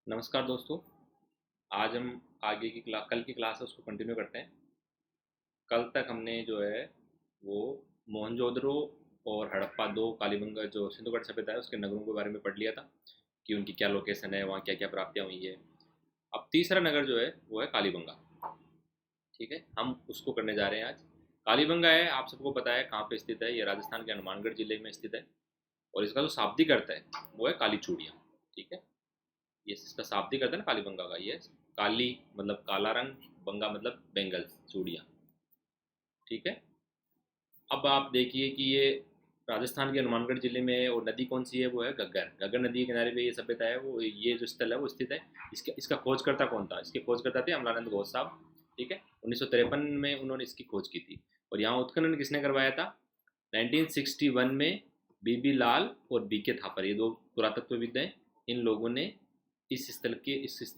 नमस्कार दोस्तों। आज हम कल की क्लास है उसको कंटिन्यू करते हैं। कल तक हमने जो है वो मोहनजोदड़ो और हड़प्पा, दो कालीबंगा जो सिंधु घाटी सभ्यता है उसके नगरों के बारे में पढ़ लिया था कि उनकी क्या लोकेशन है, वहाँ क्या क्या प्राप्तियाँ हुई है। अब तीसरा नगर जो है वो है कालीबंगा। ठीक है, हम उसको करने जा रहे हैं आज। कालीबंगा है, आप सबको पता है कहाँ पे स्थित है। ये राजस्थान के हनुमानगढ़ जिले में स्थित है और इसका जो शाब्दिक अर्थ है वो है काली चूड़ियाँ। ठीक है, ये इसका शाब्दिक अर्थ है ना कालीबंगा का, ये काली मतलब काला रंग, बंगा मतलब बेंगल्स, चूड़ियाँ। ठीक है, अब आप देखिए कि ये राजस्थान के हनुमानगढ़ जिले में है और नदी कौन सी है, वो है घग्गर। घग्गर नदी के किनारे पे ये सभ्यता है, वो ये जो स्थल है वो स्थित है। इसका इसका खोजकर्ता कौन था? इसके खोजकर्ता थे अमलानंद घोष साहब। ठीक है, 1953 में उन्होंने इसकी खोज की थी। और यहाँ उत्खनन किसने करवाया था? 1961 में बीबी लाल और बीके थापर, ये दो पुरातत्वविद हैं। इन लोगों ने इस स्थल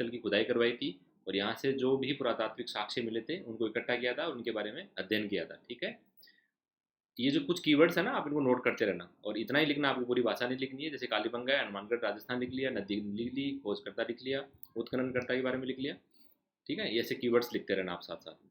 की खुदाई करवाई थी और यहाँ से जो भी पुरातात्विक साक्ष्य मिले थे उनको इकट्ठा किया था और उनके बारे में अध्ययन किया था। ठीक है, ये जो कुछ कीवर्ड्स है ना, आप इनको नोट करते रहना और इतना ही लिखना, आपको पूरी भाषा नहीं लिखनी है। जैसे कालीबंगा है, हनुमानगढ़ राजस्थान लिख लिया, नदी लिख ली, खोजकर्ता लिख लिया, उत्खननकर्ता के बारे में लिख लिया। ठीक है, ये ऐसे कीवर्ड्स लिखते रहना आप साथ साथ में।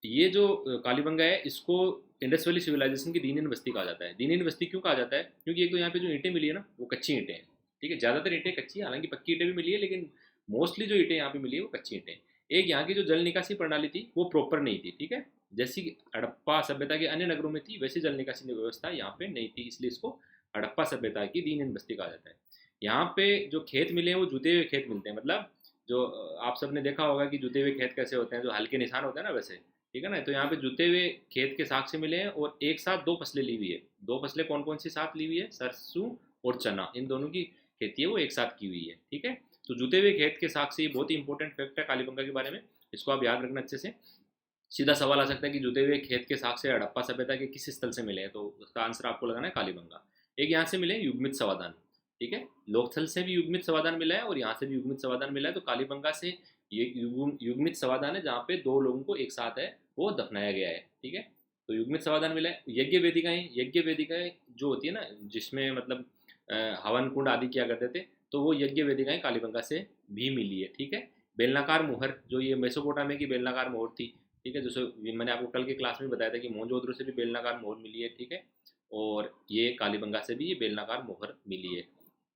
ये जो कालीबंगा है इसको इंडस वैली सिविलाइजेशन की दीन बस्ती कहा जाता है। दीन बस्ती क्यों कहा जाता है? क्योंकि एक तो यहाँ पे जो ईंटें मिली है ना वो कच्ची ईंटें हैं। ठीक है, ज़्यादातर ईंटें कच्ची है, हालांकि पक्की ईंटें भी मिली है, लेकिन मोस्टली जो ईंटें यहाँ पे मिली है वो कच्ची ईंटें। एक यहाँ की जो जल निकासी प्रणाली थी वो प्रॉपर नहीं थी। ठीक है, जैसी हड़प्पा सभ्यता के अन्य नगरों में थी वैसी जल निकासी व्यवस्था यहाँ पे नहीं थी, इसलिए इसको हड़प्पा सभ्यता की दीन बस्ती कहा जाता है। यहाँ पे जो खेत मिले हैं वो जुते हुए खेत मिलते हैं। मतलब जो आप सबने देखा होगा कि जुते हुए खेत कैसे होते हैं, जो हल्के निशान होते हैं ना वैसे। ठीक है ना, तो यहाँ पे जुते हुए खेत के साक्ष्य मिले हैं और एक साथ दो फसलें ली हुई है। दो फसलें कौन कौन सी साथ ली हुई है? सरसों और चना, इन दोनों की खेती है वो एक साथ की हुई है। ठीक है, तो जुते हुए खेत के साक्ष्य बहुत ही इंपॉर्टेंट फैक्ट है कालीबंगा के बारे में, इसको आप याद रखना अच्छे से। सीधा सवाल आ सकता है कि जुते हुए खेत के साक्ष्य हड़प्पा सभ्यता के किस स्थल से मिले हैं, तो उसका आंसर आपको लगाना है कालीबंगा। एक यहाँ से मिले युग्मित समाधान। ठीक है, लोकथल से भी युग्मित समाधान मिला है और यहाँ से भी युग्मित समाधान मिला है। तो कालीबंगा से ये युग्मित समाधान है जहाँ पे दो लोगों को एक साथ है वो दफनाया गया है। ठीक है, तो युग्मित समाधान मिला है। यज्ञ वेदिकाएं जो होती है ना, जिसमें मतलब हवन कुंड आदि किया करते थे, तो वो यज्ञ वेदिकाएं कालीबंगा से भी मिली है। ठीक है, बेलनाकार मोहर, जो ये मेसोपोटामिया की बेलनाकार मोहर थी। ठीक है, जैसे मैंने आपको कल के क्लास में बताया था कि मोहनजोदड़ो से भी बेलनाकार मोहर मिली है। ठीक है, और ये कालीबंगा से भी ये बेलनाकार मोहर मिली है।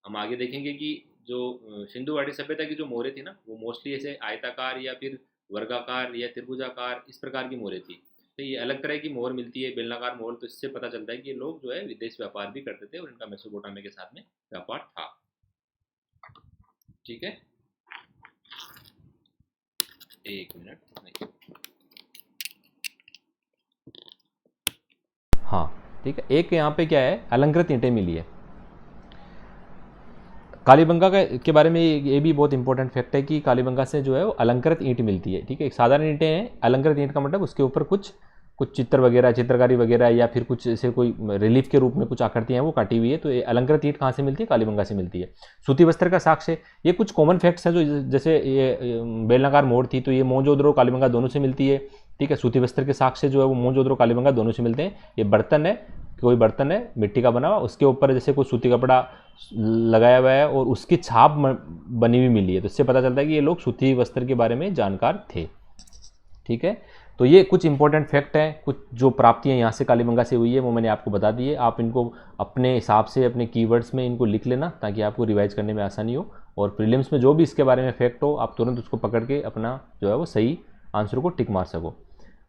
हम आगे देखेंगे कि जो सिंधु घाटी सभ्यता की जो मोहरें थी ना वो मोस्टली ऐसे आयताकार या फिर वर्गाकार या त्रिभुजाकार इस प्रकार की मोहरें थी। तो ये अलग तरह की मोहर मिलती है, बेलनाकार मोहर। तो इससे पता चलता है कि ये लोग जो है विदेश व्यापार भी करते थे और इनका मेसोपोटामिया के साथ में व्यापार था। ठीक है, एक मिनट। हाँ ठीक है, एक यहाँ पे क्या है, अलंकृत ईंटें मिली है कालीबंगा के बारे में। ये भी बहुत इंपॉर्टेंट फैक्ट है कि कालीबंगा से जो है वो अलंकृत ईंट मिलती है। ठीक है, एक साधारण ईंटें हैं, अलंकृत ईंट का मतलब उसके ऊपर कुछ कुछ चित्र वगैरह, चित्रकारी वगैरह या फिर कुछ ऐसे कोई रिलीफ के रूप में कुछ आकृतियाँ वो काटी हुई है। तो ये अलंकृत ईंट कहाँ से मिलती है? कालीबंगा से मिलती है। सूती वस्त्र का साक्ष्य, ये कुछ कॉमन फैक्ट्स हैं जो जैसे ये बेलनाकार मोड़ थी तो ये मोहनजोदड़ो कालीबंगा दोनों से मिलती है। ठीक है, सूती वस्त्र के साक्ष्य जो है वो मोहनजोदड़ो कालीबंगा दोनों से मिलते हैं। ये बर्तन है, कोई बर्तन है मिट्टी का बना हुआ, उसके ऊपर जैसे कोई सूती कपड़ा लगाया हुआ है और उसकी छाप बनी हुई मिली है, तो इससे पता चलता है कि ये लोग सूती वस्त्र के बारे में जानकार थे। ठीक है, तो ये कुछ इंपॉर्टेंट फैक्ट हैं, कुछ जो प्राप्तियां यहाँ से कालीबंगा से हुई है वो मैंने आपको बता दी है। आप इनको अपने हिसाब से अपने कीवर्ड्स में इनको लिख लेना ताकि आपको रिवाइज करने में आसानी हो, और प्रीलिम्स में जो भी इसके बारे में फैक्ट हो आप तुरंत उसको पकड़ के अपना जो है वो सही आंसर को टिक मार सको।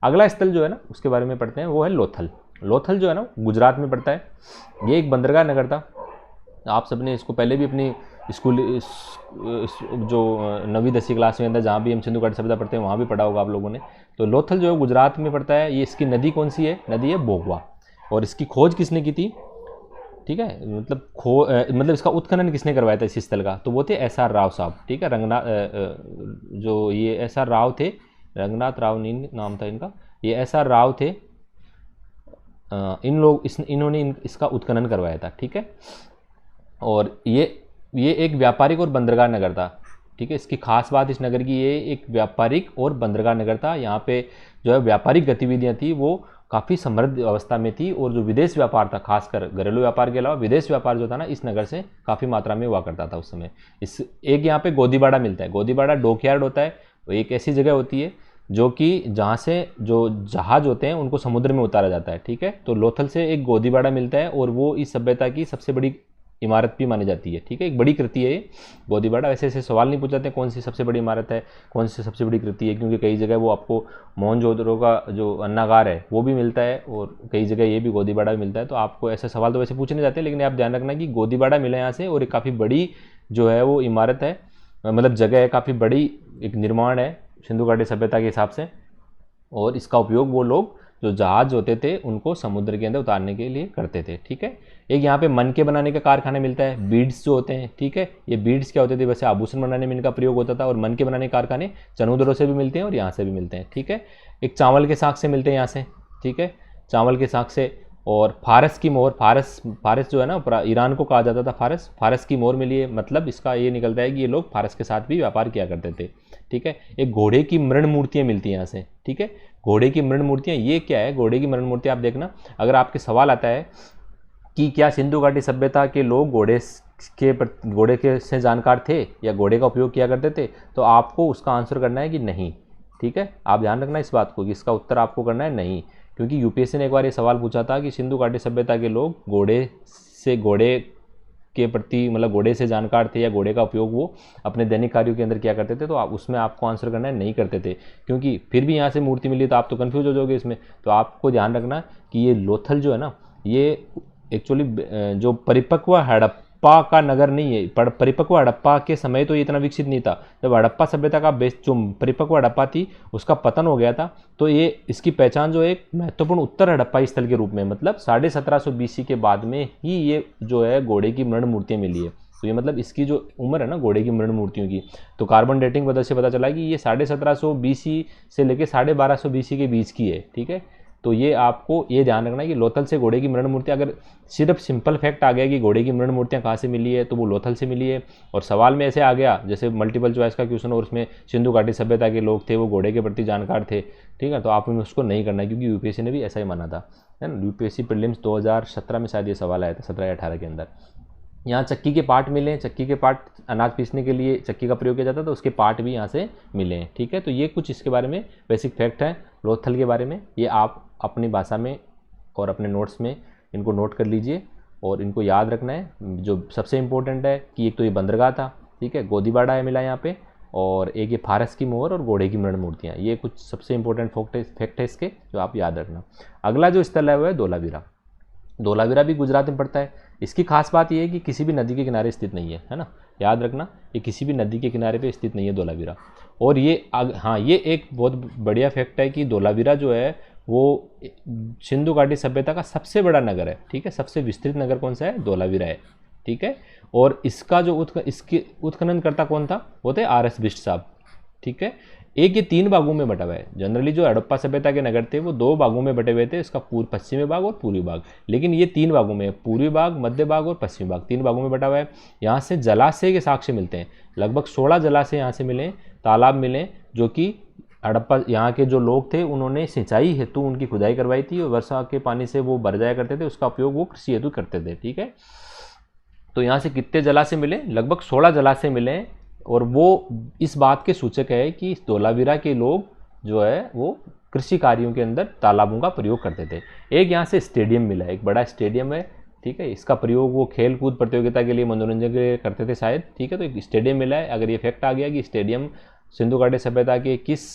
अगला स्थल जो है ना उसके बारे में पढ़ते हैं, वो है लोथल। लोथल जो है ना गुजरात में पड़ता है। ये एक बंदरगाह नगर था। आप सबने इसको पहले भी अपनी स्कूल जो 9वीं 10वीं क्लास में अंदर जहाँ भी हम सिंधु घाटी सभ्यता पढ़ते हैं वहाँ भी पढ़ा होगा आप लोगों ने। तो लोथल जो है गुजरात में पड़ता है। ये इसकी नदी कौन सी है? नदी है बोगवा। और इसकी खोज किसने की थी? ठीक है, मतलब इसका उत्खनन किसने करवाया था इस स्थल का? तो वो थे SR राव साहब। ठीक है, जो ये SR राव थे, रंगनाथ राव नहीं नाम था इनका, ये SR राव थे। इन्होंने इसका उत्खनन करवाया था। ठीक है, और ये एक व्यापारिक और बंदरगाह नगर था। ठीक है, इसकी खास बात इस नगर की, ये एक व्यापारिक और बंदरगाह नगर था। यहाँ पे जो है व्यापारिक गतिविधियाँ थी वो काफ़ी समृद्ध अवस्था में थी, और जो विदेश व्यापार था, खासकर घरेलू व्यापार के अलावा विदेश व्यापार जो था ना, इस नगर से काफ़ी मात्रा में हुआ करता था उस समय। इस एक यहाँ पे गोदीबाड़ा मिलता है। गोदीबाड़ा डॉकयार्ड होता है, वो एक ऐसी जगह होती है जो कि जहाँ से जो जहाज़ होते हैं उनको समुद्र में उतारा जाता है, ठीक है। तो लोथल से एक गोदीबाड़ा मिलता है, और वो इस सभ्यता की सबसे बड़ी इमारत भी मानी जाती है, ठीक है। एक बड़ी कृति है ये गोदीबाड़ा। वैसे ऐसे सवाल नहीं पूछाते कौन सी सबसे बड़ी इमारत है, कौन सी सबसे बड़ी कृति है, क्योंकि कई जगह वो आपको मोहनजोदड़ो का जो अन्नागार है वो भी मिलता है, और कई जगह ये भी गोदीबाड़ा भी मिलता है। तो आपको ऐसे सवाल तो वैसे पूछे नहीं जाते, लेकिन आप ध्यान रखना कि गोदीबाड़ा मिला यहाँ से, और एक काफ़ी बड़ी जो है वो इमारत है, मतलब जगह है, काफ़ी बड़ी एक निर्माण है सिंधु घाटी सभ्यता के हिसाब से। और इसका उपयोग वो लोग जो जहाज होते थे उनको समुद्र के अंदर उतारने के लिए करते थे, ठीक है। एक यहाँ पे मन के बनाने का कारखाना मिलता है, बीड्स जो होते हैं, ठीक है। ये बीड्स क्या होते थे, वैसे आभूषण बनाने में इनका प्रयोग होता था, और मन के बनाने के कारखाने चनूदड़ों से भी मिलते हैं और यहाँ से भी मिलते हैं, ठीक है। एक चावल के साग से मिलते हैं यहाँ से, ठीक है, चावल के साग से। और फारस की मोहर, फारस जो है ना, ईरान को कहा जाता था फारस की मोहर मिली है। मतलब इसका ये निकलता है कि ये लोग फारस के साथ भी व्यापार किया करते थे, ठीक है। एक घोड़े की मृण मूर्तियाँ मिलती हैं यहाँ से, ठीक है। घोड़े की मृण मूर्तियाँ, ये क्या है घोड़े की मृण मूर्तियाँ, आप देखना अगर आपके सवाल आता है कि क्या सिंधु घाटी सभ्यता के लोग घोड़े के से जानकार थे या घोड़े का उपयोग किया करते थे, तो आपको उसका आंसर करना है कि नहीं, ठीक है। आप ध्यान रखना इस बात को कि इसका उत्तर आपको करना है नहीं, क्योंकि यूपीएससी ने एक बार ये सवाल पूछा था कि सिंधु घाटी सभ्यता के लोग घोड़े के प्रति, मतलब घोड़े से जानकार थे या घोड़े का उपयोग वो अपने दैनिक कार्यों के अंदर किया करते थे, तो आप उसमें आपको आंसर करना है नहीं करते थे, क्योंकि फिर भी यहाँ से मूर्ति मिली तो आप तो कन्फ्यूज हो जाओगे इसमें। तो आपको ध्यान रखना कि ये लोथल जो है ना, ये एक्चुअली जो परिपक्व हड़प्पा का नगर नहीं है। परिपक्व हड़प्पा के समय तो ये इतना विकसित नहीं था। जब हड़प्पा सभ्यता का बेस, जो परिपक्व हड़प्पा थी, उसका पतन हो गया था, तो ये इसकी पहचान जो एक महत्वपूर्ण उत्तर हड़प्पाई स्थल के रूप में, मतलब 1750 BC के बाद में ही ये जो है घोड़े की मृण मूर्तियाँ मिली है। तो ये मतलब इसकी जो उम्र है ना घोड़े की मृण मूर्तियों की, तो कार्बन डेटिंग वजह से पता चला कि ये 1750 BC से लेकर 1250 BC के बीच की है, ठीक है। तो ये आपको ये ध्यान रखना है कि लोथल से घोड़े की मृण मूर्तियाँ, अगर सिर्फ सिंपल फैक्ट आ गया कि घोड़े की मृण मूर्तियाँ कहाँ से मिली है, तो वो लोथल से मिली है। और सवाल में ऐसे आ गया जैसे मल्टीपल चॉइस का क्वेश्चन और उसमें सिंधु घाटी सभ्यता के लोग थे, वो घोड़े के प्रति जानकार थे, ठीक है, तो आप उसको नहीं करना है, क्योंकि यूपीएससी ने भी ऐसा ही माना था, है ना। यूपीएससी प्रीलिम्स 2017 में शायद ये सवाल आया था, 17 या 18 के अंदर। यहाँ चक्की के पार्ट मिले, चक्की के पार्ट अनाज पीसने के लिए चक्की का प्रयोग किया जाता था, तो उसके पार्ट भी यहाँ से मिले हैं, ठीक है। तो ये कुछ इसके बारे में बेसिक फैक्ट है लोथल के बारे में। ये आप अपनी भाषा में और अपने नोट्स में इनको नोट कर लीजिए और इनको याद रखना है। जो सबसे इम्पोर्टेंट है कि एक तो ये बंदरगाह था, ठीक है, गोदीबाड़ा है मिला यहाँ पे, और एक ये फारस की मोहर और घोड़े की मृण मूर्तियाँ, ये कुछ सबसे इंपॉर्टेंट फैक्ट है इसके, जो आप याद रखना। अगला जो स्थल है वो है धोलावीरा। धोलावीरा भी गुजरात में पड़ता है। इसकी खास बात यह है कि किसी भी नदी के किनारे स्थित नहीं है ना, याद रखना, ये किसी भी नदी के किनारे पे स्थित नहीं है धोलावीरा। और ये हाँ, ये एक बहुत बढ़िया फैक्ट है कि धोलावीरा जो है वो सिंधु घाटी सभ्यता का सबसे बड़ा नगर है, ठीक है। सबसे विस्तृत नगर कौन सा है, धोलावीरा है, ठीक है। और इसका जो इसके उत्खननकर्ता कौन था, वो थे RS बिष्ट साहब, ठीक है। एक ये 3 भागों में बटा हुआ है। जनरली जो हड़प्पा सभ्यता के नगर थे वो 2 भागों में बटे हुए थे, इसका पश्चिमी भाग और पूर्वी भाग, लेकिन ये 3 भागों में, पूर्वी भाग, मध्य भाग और पश्चिमी भाग, 3 भागों में बटा हुआ है। यहाँ से जलाशय के साक्ष्य मिलते हैं, लगभग 16 जलाशय यहाँ से मिले, तालाब मिले, जो कि हड़प्पा यहाँ के जो लोग थे उन्होंने सिंचाई हेतु उनकी खुदाई करवाई थी, और वर्षा के पानी से वो भर जाया करते थे, उसका उपयोग वो कृषि हेतु करते थे, ठीक है। तो यहाँ से कितने जलाशय मिले, लगभग 16 जलाशय मिले, और वो इस बात के सूचक है कि धोलावीरा के लोग जो है वो कृषि कार्यों के अंदर तालाबों का प्रयोग करते थे। एक यहाँ से स्टेडियम मिला है, एक बड़ा स्टेडियम है, ठीक है। इसका प्रयोग वो खेल कूद प्रतियोगिता के लिए, मनोरंजन के लिए करते थे शायद, ठीक है। तो एक स्टेडियम मिला है। अगर ये फैक्ट आ गया कि स्टेडियम सिंधु घाटी सभ्यता के किस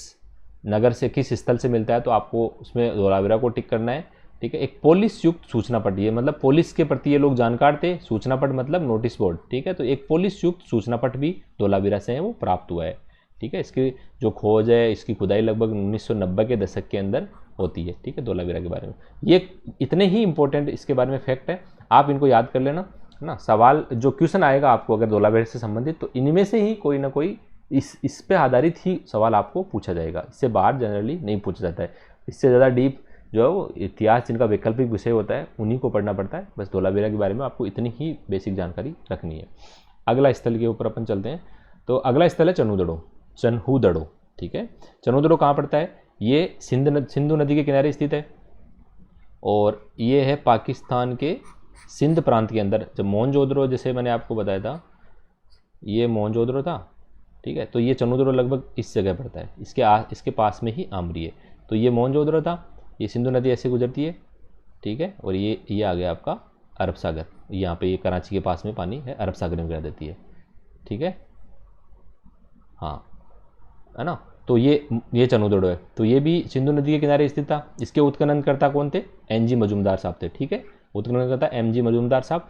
नगर से, किस स्थल से मिलता है, तो आपको उसमें धोलावीरा को टिक करना है, ठीक है। एक पुलिस युक्त सूचना पट, ये मतलब पुलिस के प्रति ये लोग जानकार थे, सूचना पट मतलब नोटिस बोर्ड, ठीक है। तो एक पुलिस युक्त सूचना पट भी धोलावीरा से है वो प्राप्त हुआ है, ठीक है। इसकी जो खोज है, इसकी खुदाई लगभग 1990 के दशक के अंदर होती है, ठीक है, धोलावीरा के बारे में। ये इतने ही इंपॉर्टेंट इसके बारे में फैक्ट है, आप इनको याद कर लेना, है ना। सवाल जो क्वेश्चन आएगा आपको अगर धोलावीरा से संबंधित, तो इनमें से ही कोई ना कोई इस पे आधारित ही सवाल आपको पूछा जाएगा, इससे बाहर जनरली नहीं पूछा जाता है। इससे ज़्यादा डीप जो है वो इतिहास, जिनका वैकल्पिक विषय होता है, उन्हीं को पढ़ना पड़ता है। बस धोलावीरा के बारे में आपको इतनी ही बेसिक जानकारी रखनी है। अगला स्थल के ऊपर अपन चलते हैं। तो अगला स्थल है चन्हूदड़ो, ठीक है। चन्हूदड़ो कहाँ पड़ता है, ये सिंधु नदी के किनारे स्थित है, और ये है पाकिस्तान के सिंध प्रांत के अंदर। जब मोहनजोदड़ो, जैसे मैंने आपको बताया था, ये मोहनजोदड़ो था, ठीक है, तो ये चनोदड़ो लगभग इस जगह पड़ता है, इसके पास में ही आमरी है। तो ये मोहनजोदड़ो था, ये सिंधु नदी ऐसे गुजरती है, ठीक है, और ये आ गया आपका अरब सागर, यहाँ पे ये कराची के पास में पानी है, अरब सागर में गिरा देती है, ठीक है, हाँ, है ना। तो ये चनोदड़ो है, तो ये भी सिंधु नदी के किनारे स्थित था। इसके उत्खननकर्ता कौन थे? एन.जी. मजूमदार साहब थे, ठीक है, उत्खननकर्ता एम.जी. मजूमदार साहब,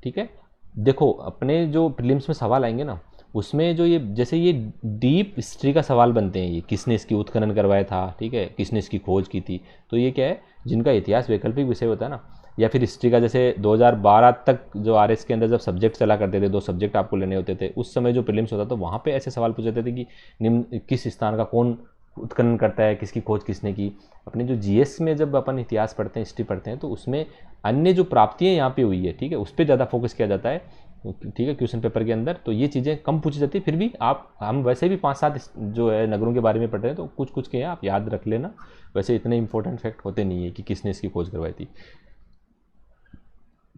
ठीक है। देखो अपने जो प्रीलिम्स में सवाल आएंगे ना, उसमें जो ये जैसे ये डीप हिस्ट्री का सवाल बनते हैं, ये किसने इसकी उत्खनन करवाया था, ठीक है, किसने इसकी खोज की थी, तो ये क्या है, जिनका इतिहास वैकल्पिक विषय होता है ना, या फिर हिस्ट्री का, जैसे 2012 तक जो आरएस के अंदर जब सब्जेक्ट चला करते थे, 2 सब्जेक्ट आपको लेने होते थे, उस समय जो प्रीलिम्स होता था वहाँ पे ऐसे सवाल पूछे जाते थे कि निम्न किस स्थान का कौन उत्खनन करता है, किसकी खोज किसने की। अपने जो जीएस में जब अपन इतिहास पढ़ते हैं, हिस्ट्री पढ़ते हैं, तो उसमें अन्य जो प्राप्तियाँ यहाँ पे हुई है, ठीक है, उस पर ज़्यादा फोकस किया जाता है, ठीक है, क्वेश्चन पेपर के अंदर। तो ये चीज़ें कम पूछी जाती है, फिर भी हम वैसे भी 5-7 जो है नगरों के बारे में पढ़ रहे हैं, तो कुछ कुछ के हैं, आप याद रख लेना। वैसे इतने इंपॉर्टेंट फैक्ट होते नहीं है कि किसने इसकी खोज करवाई थी।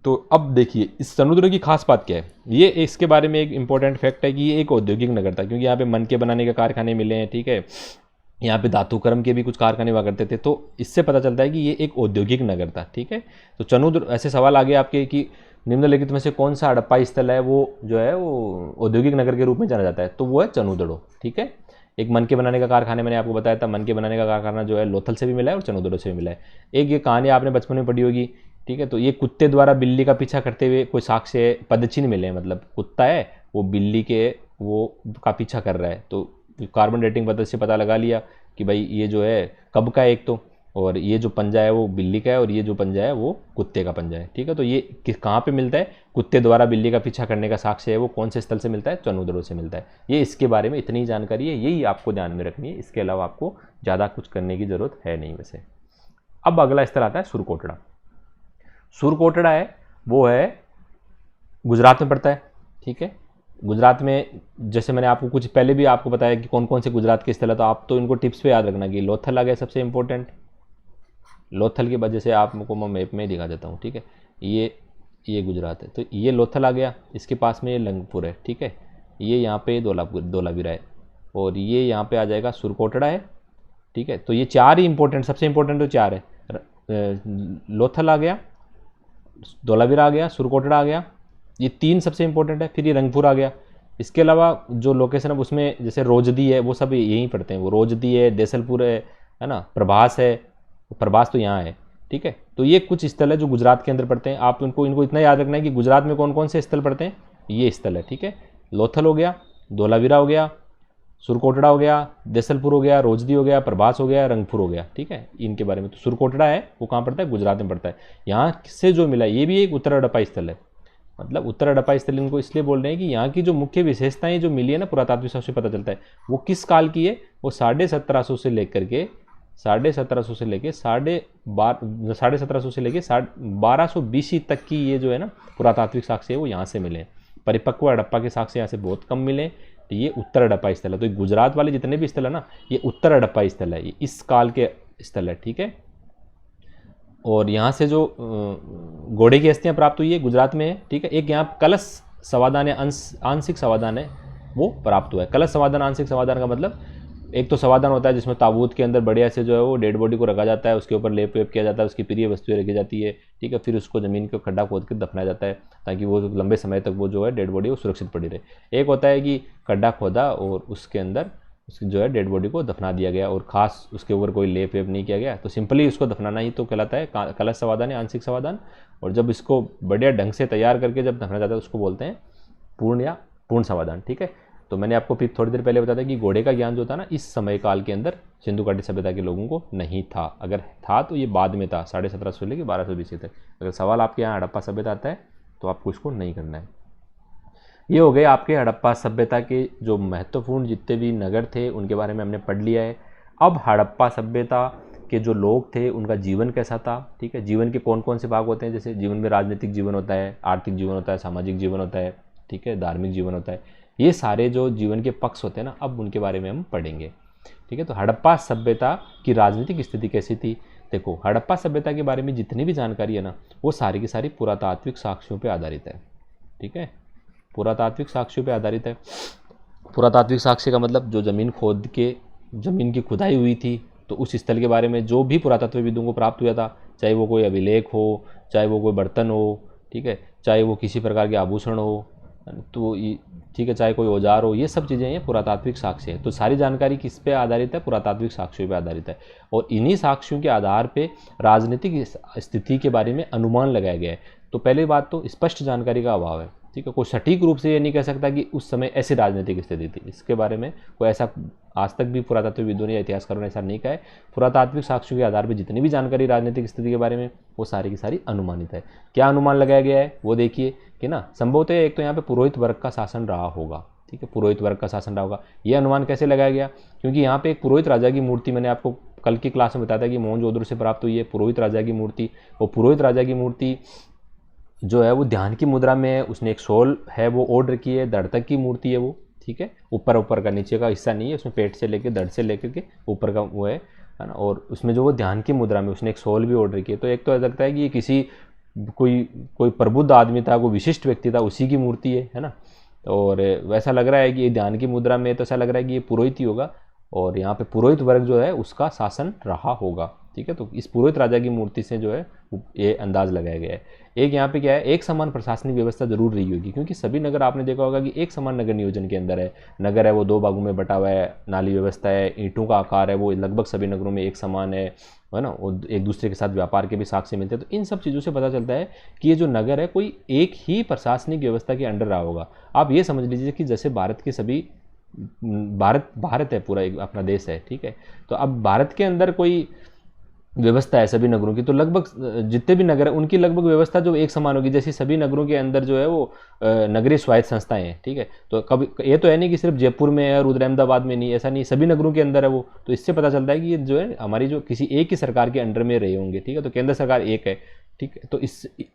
तो अब देखिए इस चनोदड़ो की खास बात क्या है। ये इसके बारे में एक इंपॉर्टेंट फैक्ट है कि ये एक औद्योगिक नगर था, क्योंकि यहाँ पे मन के बनाने के कारखाने मिले हैं, ठीक है, यहाँ पे धातुकर्म के भी कुछ कारखाने हुआ करते थे, तो इससे पता चलता है कि ये एक औद्योगिक नगर था, ठीक है। तो चनोदड़ो, ऐसे सवाल आ गए आपके कि निम्नलिखित में से कौन सा हड़प्पा स्थल है वो जो है वो औद्योगिक नगर के रूप में जाना जाता है, तो वो है चनोदड़ो, ठीक है। एक मन के बनाने का कारखाना मैंने आपको बताया था, मन के बनाने का कारखाना जो है लोथल से भी मिला है और चनोदड़ो से भी मिला है। एक ये कहानी आपने बचपन में पढ़ी होगी, ठीक है, तो ये कुत्ते द्वारा बिल्ली का पीछा करते हुए कोई साक्ष्य पदचिन्ह मिले हैं, मतलब कुत्ता है वो बिल्ली के वो का पीछा कर रहा है, तो कार्बन डेटिंग पद्धति से पता लगा लिया कि भाई ये जो है कब का है एक तो, और ये जो पंजा है वो बिल्ली का है, और ये जो पंजा है वो कुत्ते का पंजा है, ठीक है। तो ये कहाँ पे मिलता है? कुत्ते द्वारा बिल्ली का पीछा करने का साक्ष्य है वो कौन से स्थल से मिलता है? चनोदड़ो से मिलता है। ये इसके बारे में इतनी जानकारी है, यही आपको ध्यान में रखनी है, इसके अलावा आपको ज़्यादा कुछ करने की ज़रूरत है नहीं वैसे। अब अगला स्थल आता है सुरकोटड़ा। सुरकोटड़ा है वो है गुजरात में पड़ता है, ठीक है। गुजरात में जैसे मैंने आपको कुछ पहले भी आपको बताया कि कौन कौन से गुजरात के स्थल है, तो आप तो इनको टिप्स पे याद रखना कि लोथल आ गया सबसे इंपॉर्टेंट। लोथल की वजह से आपको मैं मैप में ही दिखा देता हूँ, ठीक है। ये गुजरात है, तो ये लोथल आ गया, इसके पास में ये लंगपुर है, ठीक है, ये यहाँ पे धोलावीरा है, और ये यहाँ पे आ जाएगा सुरकोटड़ा है, ठीक है। तो ये 4 ही इंपॉर्टेंट, सबसे इंपॉर्टेंट तो 4 है, लोथल आ गया, धोलावीरा आ गया, सुरकोटड़ा आ गया, ये 3 सबसे इंपॉर्टेंट है। फिर ये रंगपुर आ गया। इसके अलावा जो लोकेशन है उसमें जैसे रोजदी है वो सब यहीं पड़ते हैं, वो रोजदी है, देसलपुर है ना, प्रभास है, प्रभास तो यहाँ है, ठीक है। तो ये कुछ स्थल है जो गुजरात के अंदर पड़ते हैं। आप इनको इतना याद रखना है कि गुजरात में कौन कौन से स्थल पड़ते हैं, ये स्थल है, ठीक है। लोथल हो गया, धोलावीरा हो गया, सुरकोटड़ा हो गया, देसलपुर हो गया, रोजदी हो गया, प्रभास हो गया, रंगपुर हो गया, ठीक है। इनके बारे में तो सुरकोटड़ा है वो कहाँ पड़ता है? गुजरात में पड़ता है। यहाँ से जो मिला ये भी एक उत्तर हड़प्पा स्थल है, मतलब उत्तर हड़प्पा स्थल इनको इसलिए बोल रहे हैं कि यहाँ की जो मुख्य विशेषताएं जो मिली है ना पुरातात्विक साक्ष्य से पता चलता है वो किस काल की है, वो 1750 से लेकर के 1750 से लेके 1750 से लेके 1200 BC तक की ये जो है ना पुरातात्विक साक्ष्य है वो यहाँ से मिले हैं। परिपक्व हड़प्पा के साक्ष्य यहाँ से बहुत कम मिले, तो ये उत्तर हड़प्पा स्थल है। तो गुजरात वाले जितने भी स्थल है ना ये उत्तर हड़प्पा स्थल है, ये इस काल के स्थल है, ठीक है। और यहाँ से जो घोड़े की अस्थियाँ प्राप्त हुई है गुजरात में है, ठीक है। एक यहाँ कलश समाधान या आंशिक समाधान है वो प्राप्त हुआ है। कलश समाधान आंशिक समाधान का मतलब एक तो समाधान होता है जिसमें ताबूत के अंदर बढ़िया से जो है वो डेड बॉडी को रखा जाता है, उसके ऊपर लेप वेप किया जाता है, उसकी प्रिय वस्तुएं रखी जाती है, ठीक है। फिर उसको ज़मीन के खड्डा खोद के दफनाया जाता है ताकि वो लंबे समय तक वो जो है डेड बॉडी वो सुरक्षित पड़ी रहे। एक होता है कि खड्डा खोदा और उसके अंदर उसकी जो है डेड बॉडी को दफना दिया गया और खास उसके ऊपर कोई लेप वेप नहीं किया गया, तो सिंपली उसको दफनाना ही तो कहलाता है कलश समाधान या आंशिक समाधान। और जब इसको बढ़िया ढंग से तैयार करके जब दफनाया जाता है उसको बोलते हैं पूर्ण या पूर्ण समाधान, ठीक है। तो मैंने आपको फिर थोड़ी देर पहले बताया था कि घोड़े का ज्ञान जो था ना इस समय काल के अंदर सिंधु घाटी सभ्यता के लोगों को नहीं था, अगर था तो ये बाद में था 1750 से लेकर 1200 BC तक। अगर सवाल आपके यहाँ हड़प्पा सभ्यता आता है तो आपको इसको नहीं करना है। ये हो गए आपके हड़प्पा सभ्यता के जो महत्वपूर्ण जितने भी नगर थे उनके बारे में हमने पढ़ लिया है। अब हड़प्पा सभ्यता के जो लोग थे उनका जीवन कैसा था, ठीक है। जीवन के कौन कौन से भाग होते हैं, जैसे जीवन में राजनीतिक जीवन होता है, आर्थिक जीवन होता है, सामाजिक जीवन होता है, ठीक है, धार्मिक जीवन होता है। ये सारे जो जीवन के पक्ष होते हैं ना अब उनके बारे में हम पढ़ेंगे, ठीक है। तो हड़प्पा सभ्यता की राजनीतिक स्थिति कैसी थी, देखो हड़प्पा सभ्यता के बारे में जितनी भी जानकारी है ना, वो सारी की सारी पुरातात्विक साक्ष्यों पे आधारित है। ठीक है, पुरातात्विक साक्ष्यों पे आधारित है। पुरातात्विक साक्ष्य का मतलब जो ज़मीन खोद के ज़मीन की खुदाई हुई थी, तो उस स्थल के बारे में जो भी पुरातत्वविदों को प्राप्त हुआ था, चाहे वो कोई अभिलेख हो, चाहे वो कोई बर्तन हो, ठीक है, चाहे वो किसी प्रकार के आभूषण हो, तो ठीक है, चाहे कोई औजार हो, ये सब चीज़ें ये पुरातात्विक साक्ष्य है। तो सारी जानकारी किस पे आधारित है? पुरातात्विक साक्ष्यों पे आधारित है। और इन्हीं साक्ष्यों के आधार पे राजनीतिक स्थिति के बारे में अनुमान लगाया गया है। तो पहली बात तो स्पष्ट जानकारी का अभाव है। ठीक है, कोई सटीक रूप से ये नहीं कह सकता कि उस समय ऐसी राजनीतिक स्थिति थी, इसके बारे में कोई ऐसा आज तक भी पुरातत्वविदों ने या इतिहासकारों ने ऐसा नहीं कहा है। पुरातात्विक साक्ष्यों के आधार पर जितनी भी जानकारी राजनीतिक स्थिति के बारे में, वो सारी की सारी अनुमानित है। क्या अनुमान लगाया गया है वो देखिए कि ना, संभवतः एक तो यहाँ पे पुरोहित वर्ग का शासन रहा होगा। ठीक है, पुरोहित वर्ग का शासन रहा होगा। ये अनुमान कैसे लगाया गया? क्योंकि यहाँ पे एक पुरोहित राजा की मूर्ति, मैंने आपको कल की क्लास में बताया था कि मोहनजोदड़ो से प्राप्त हुई है पुरोहित राजा की मूर्ति। वो पुरोहित राजा की मूर्ति जो है वो ध्यान की मुद्रा में है। उसने एक शॉल है वो ओढ़ रखी है, धड़ तक की मूर्ति है वो। ठीक है, ऊपर का, नीचे का हिस्सा नहीं है, उसमें पेट से लेकर धड़ से लेकर के ऊपर का वो है ना। और उसमें जो वो ध्यान की मुद्रा में उसने एक शॉल भी ओढ़ रखी है। तो एक तो ऐसा लगता है कि ये किसी कोई प्रबुद्ध आदमी था, कोई विशिष्ट व्यक्ति था, उसी की मूर्ति है ना। और वैसा लग रहा है कि ये ध्यान की मुद्रा में, तो ऐसा लग रहा है कि ये पुरोहित ही होगा। और यहाँ पे पुरोहित वर्ग जो है उसका शासन रहा होगा। ठीक है, तो इस पुरोहित राजा की मूर्ति से जो है ये अंदाज लगाया गया है। एक यहाँ पे क्या है, एक समान प्रशासनिक व्यवस्था जरूर रही होगी, क्योंकि सभी नगर आपने देखा होगा कि एक समान नगर नियोजन के अंदर है। नगर है वो 2 भागों में बटा हुआ है, नाली व्यवस्था है, ईंटों का आकार है वो लगभग सभी नगरों में एक समान है ना। और एक दूसरे के साथ व्यापार के भी साक्ष्य मिलते हैं। तो इन सब चीज़ों से पता चलता है कि ये जो नगर है कोई एक ही प्रशासनिक व्यवस्था के अंडर रहा होगा। आप ये समझ लीजिए कि जैसे भारत के सभी भारत है पूरा एक अपना देश है। ठीक है, तो अब भारत के अंदर कोई व्यवस्था है सभी नगरों की, तो लगभग जितने भी नगर है उनकी लगभग व्यवस्था जो एक समान होगी। जैसे सभी नगरों के अंदर जो है वो नगरीय स्वायत्त संस्थाएं हैं। ठीक है, तो कभी ये तो है नहीं कि सिर्फ जयपुर में है और उधर अहमदाबाद में नहीं, ऐसा नहीं, सभी नगरों के अंदर है वो। तो इससे पता चलता है कि ये जो है हमारी जो किसी एक ही सरकार के अंडर में रहे होंगे। ठीक है, तो केंद्र सरकार एक है। ठीक है, तो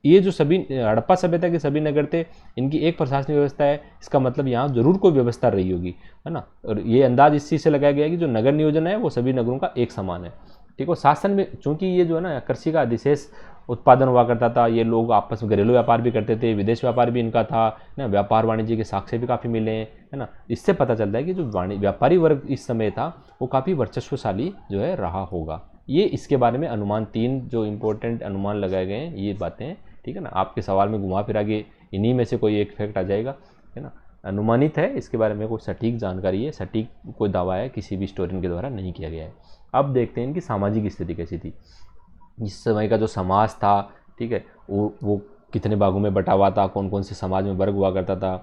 ये जो सभी हड़प्पा सभ्यता के सभी नगर थे, इनकी एक प्रशासनिक व्यवस्था है। इसका मतलब यहाँ जरूर कोई व्यवस्था रही होगी, है ना। और ये अंदाज इस चीज़ से लगाया गया है कि जो नगर नियोजन है वो सभी नगरों का एक समान है। ठीक है, शासन में चूंकि ये जो है ना कृषि का अधिशेष उत्पादन हुआ करता था, ये लोग आपस में घरेलू व्यापार भी करते थे, विदेश व्यापार भी इनका था ना, व्यापार वाणिज्य के साक्ष्य भी काफ़ी मिले हैं, है ना। इससे पता चलता है कि जो व्यापारी वर्ग इस समय था वो काफ़ी वर्चस्वशाली जो है रहा होगा। ये इसके बारे में अनुमान 3 जो इम्पोर्टेंट अनुमान लगाए गए हैं ये बातें हैं। ठीक है ना, आपके सवाल में घुमा फिरा के इन्हीं में से कोई एक फैक्ट आ जाएगा, है ना। अनुमानित है, इसके बारे में कोई सटीक जानकारी है, सटीक कोई दावा है किसी भी हिस्टोरियन के द्वारा नहीं किया गया है। अब देखते हैं इनकी सामाजिक स्थिति कैसी थी। इस समय का जो समाज था, ठीक है, वो कितने भागों में बटा हुआ था, कौन कौन से समाज में वर्ग हुआ करता था,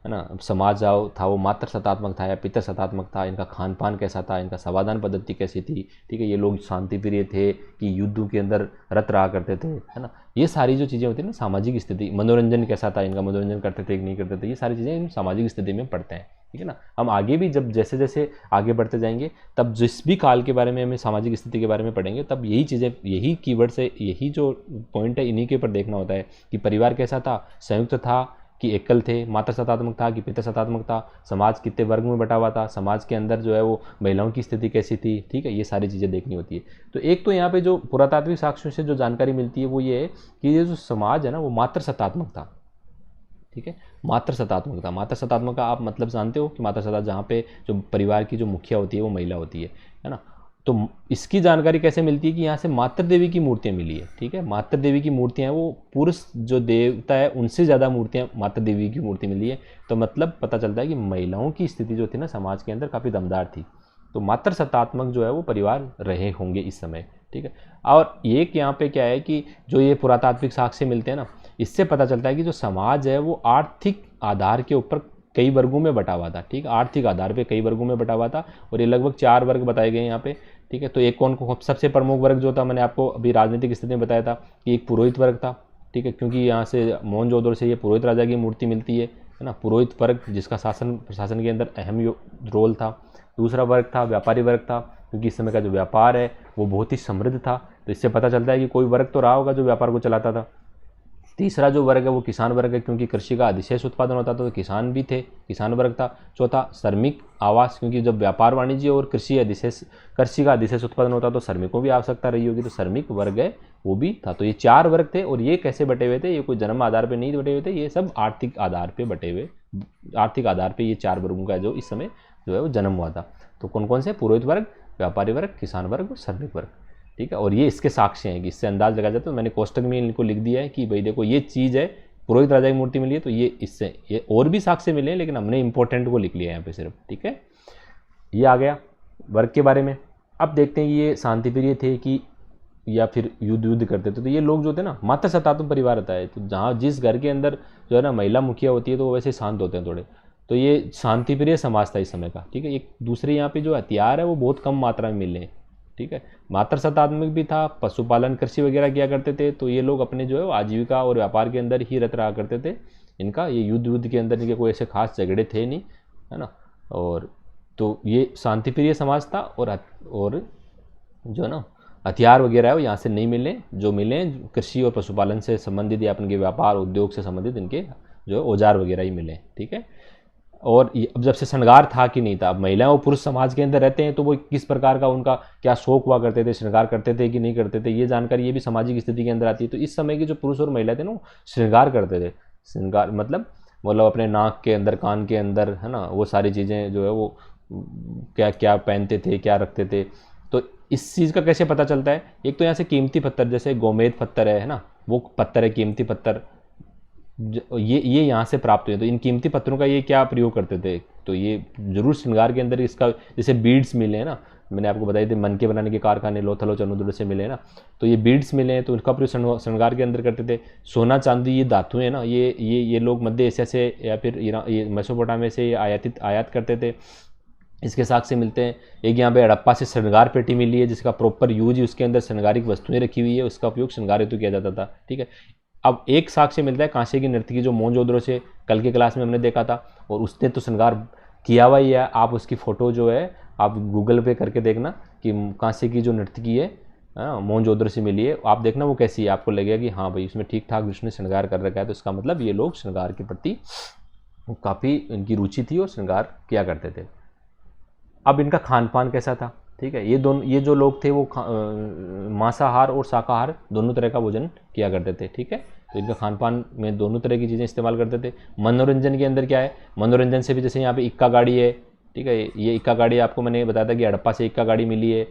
है ना। अब समाज जो था वो मात्र सत्तात्मक था या पितर सत्तात्मक था, इनका खान पान कैसा था, इनका समाधान पद्धति कैसी थी। ठीक है, ये लोग शांति प्रिय थे कि युद्धों के अंदर रत रहा करते थे, है ना। ये सारी जो चीज़ें होती हैं ना, सामाजिक स्थिति, मनोरंजन कैसा था, इनका मनोरंजन करते थे कि नहीं करते थे, ये सारी चीज़ें इन सामाजिक स्थिति में पढ़ते हैं। ठीक है ना, हम आगे भी जब जैसे जैसे आगे बढ़ते जाएंगे तब जिस भी काल के बारे में हमें सामाजिक स्थिति के बारे में पढ़ेंगे, तब यही चीज़ें, यही कीवर्ड से, यही जो पॉइंट है, इन्हीं के ऊपर देखना होता है कि परिवार कैसा था, संयुक्त था कि एकल थे, मात्र सत्तात्मक था कि पितर सत्तात्मक था, समाज कितने वर्ग में बटा हुआ था, समाज के अंदर जो है वो महिलाओं की स्थिति कैसी थी। ठीक है, ये सारी चीज़ें देखनी होती है। तो एक तो यहाँ पे जो पुरातात्विक साक्ष्यों से जो जानकारी मिलती है वो ये है कि ये जो समाज है ना वो मात्र सत्तात्मक था। ठीक है, मात्र सत्तात्मक था। मात्र सत्तात्मक का आप मतलब जानते हो कि मात्र सत्ता, जहाँ पे जो परिवार की जो मुखिया होती है वो महिला होती है ना। तो इसकी जानकारी कैसे मिलती है कि यहाँ से मातृ देवी की मूर्तियाँ मिली है। ठीक है, मातृ देवी की मूर्तियाँ, वो पुरुष जो देवता है उनसे ज़्यादा मूर्तियाँ मातृ देवी की मूर्ति मिली है। तो मतलब पता चलता है कि महिलाओं की स्थिति जो थी ना समाज के अंदर काफ़ी दमदार थी। तो मात्र सत्तात्मक जो है वो परिवार रहे होंगे इस समय। ठीक है, और एक यहाँ पे क्या है कि जो ये पुरातात्विक साक्ष्य मिलते हैं ना, इससे पता चलता है कि जो समाज है वो आर्थिक आधार के ऊपर कई वर्गों में बटा हुआ था। ठीक, आर्थिक आधार पे कई वर्गों में बटा हुआ था और ये लगभग 4 वर्ग बताए गए यहाँ पे। ठीक है, तो एक कौन को सबसे प्रमुख वर्ग जो था, मैंने आपको अभी राजनीतिक स्थिति में बताया था कि एक पुरोहित वर्ग था। ठीक है, क्योंकि यहाँ से मोहनजोदड़ो से ये पुरोहित राजा की मूर्ति मिलती है ना। पुरोहित वर्ग जिसका शासन प्रशासन के अंदर अहम रोल था। दूसरा वर्ग था व्यापारी वर्ग था, क्योंकि इस समय का जो व्यापार है वो बहुत ही समृद्ध था। तो इससे पता चलता है कि कोई वर्ग तो रहा होगा जो व्यापार को चलाता था। तीसरा जो वर्ग है वो किसान वर्ग है, क्योंकि कृषि का अधिशेष उत्पादन होता था तो किसान भी थे, किसान वर्ग था। चौथा श्रमिक आवास, क्योंकि जब व्यापार वाणिज्य और कृषि का अधिशेष उत्पादन होता तो श्रमिकों की आवश्यकता रही होगी, तो श्रमिक वर्ग है वो भी था। तो ये 4 वर्ग थे, और ये कैसे बटे हुए थे, ये कोई जन्म आधार पर नहीं बटे हुए थे, ये सब आर्थिक आधार पर बटे हुए, आर्थिक आधार पर ये 4 वर्गों का जो इस समय जो है वो जन्म हुआ था। तो कौन कौन से, पुरोहित वर्ग, व्यापारी वर्ग, किसान वर्ग और श्रमिक वर्ग, ठीक है। और ये इसके साक्ष्य हैं कि इससे अंदाज लगा जाता है। तो मैंने कोष्टक में इनको लिख दिया है कि भाई देखो ये चीज़ है, पुरोहित राजा की मूर्ति मिली है, तो ये इससे, ये और भी साक्ष्य मिले हैं लेकिन हमने इंपॉर्टेंट को लिख लिया है यहाँ पे सिर्फ, ठीक है। ये आ गया वर्ग के बारे में। अब देखते हैं ये शांति प्रिय थे कि या फिर युद्ध करते थे। तो ये लोग जो थे ना, मातृ सत्तात्मक परिवार रहता है, तो जहाँ जिस घर के अंदर जो है ना महिला मुखिया होती है तो वो वैसे शांत होते हैं थोड़े। तो ये शांति प्रिय समाज था इस समय का, ठीक है। एक दूसरे यहाँ पे जो हथियार है वो बहुत कम मात्रा में मिले हैं, ठीक है। मात्र सत्तात्मक भी था, पशुपालन कृषि वगैरह किया करते थे। तो ये लोग अपने जो है आजीविका और व्यापार के अंदर ही रत रहा करते थे। इनका ये युद्ध के अंदर इनके कोई ऐसे खास झगड़े थे नहीं, है ना। और तो ये शांतिप्रिय समाज था। और जो है ना हथियार वगैरह है वो यहाँ से नहीं मिले, जो मिले कृषि और पशुपालन से संबंधित या अपन के व्यापार उद्योग से संबंधित इनके जो है औजार वगैरह ही मिले, ठीक है। और अब जब से श्रृंगार था कि नहीं था, अब महिलाएं और पुरुष समाज के अंदर रहते हैं तो वो किस प्रकार का उनका क्या शौक हुआ करते थे, श्रृंगार करते थे कि नहीं करते थे, ये जानकारी ये भी सामाजिक स्थिति के अंदर आती है। तो इस समय के जो पुरुष और महिला थे ना, श्रृंगार करते थे। श्रृंगार मतलब अपने नाक के अंदर, कान के अंदर, है ना, वो सारी चीज़ें जो है वो क्या क्या पहनते थे, क्या रखते थे। तो इस चीज़ का कैसे पता चलता है, एक तो यहाँ से कीमती पत्थर, जैसे गोमेद पत्थर है ना, वो पत्थर है कीमती पत्थर, ये यहाँ से प्राप्त हुए। तो इन कीमती पत्थरों का ये क्या प्रयोग करते थे, तो ये जरूर श्रृंगार के अंदर इसका, जैसे बीड्स मिले हैं ना, मैंने आपको बताई थी मन के बनाने के कारखाने लोथल और चंद्रदुर्ग से मिले ना, तो ये बीड्स मिले हैं तो इनका प्रयोग श्रृंगार के अंदर करते थे। सोना चांदी ये धातु है ना, ये लोग मध्य एशिया से या फिर ये मेसोपोटामिया से आयात करते थे। इसके साक्ष्य मिलते हैं। एक यहाँ पे हड़प्पा से श्रृंगार पेटी मिली है जिसका प्रॉपर यूज, उसके अंदर श्रृंगारिक वस्तुएं रखी हुई है, उसका उपयोग श्रृंगार हेतु किया जाता था, ठीक है। अब एक साक्ष्य मिलता है कांसे की नर्तकी जो मोहनजोदड़ो से कल की क्लास में हमने देखा था, और उसने तो श्रृंगार किया हुआ ही है। आप उसकी फ़ोटो जो है आप गूगल पे करके देखना कि कांसे की जो नर्तकी है मोहनजोदड़ो से मिली है, आप देखना वो कैसी है, आपको लगेगा कि हाँ भाई उसमें ठीक ठाक उसने श्रृंगार कर रखा है। तो इसका मतलब ये लोग श्रृंगार के प्रति काफ़ी इनकी रुचि थी और श्रृंगार किया करते थे। अब इनका खान पान कैसा था, ठीक है। ये जो लोग थे वो मांसाहार और शाकाहार दोनों तरह का भोजन किया करते थे, ठीक है। तो इनका खान पान में दोनों तरह की चीज़ें इस्तेमाल करते थे। मनोरंजन के अंदर क्या है, मनोरंजन से भी जैसे यहाँ पे इक्का गाड़ी है, ठीक है। ये इक्का गाड़ी आपको मैंने बताया था कि हड़प्पा से इक्का गाड़ी मिली है,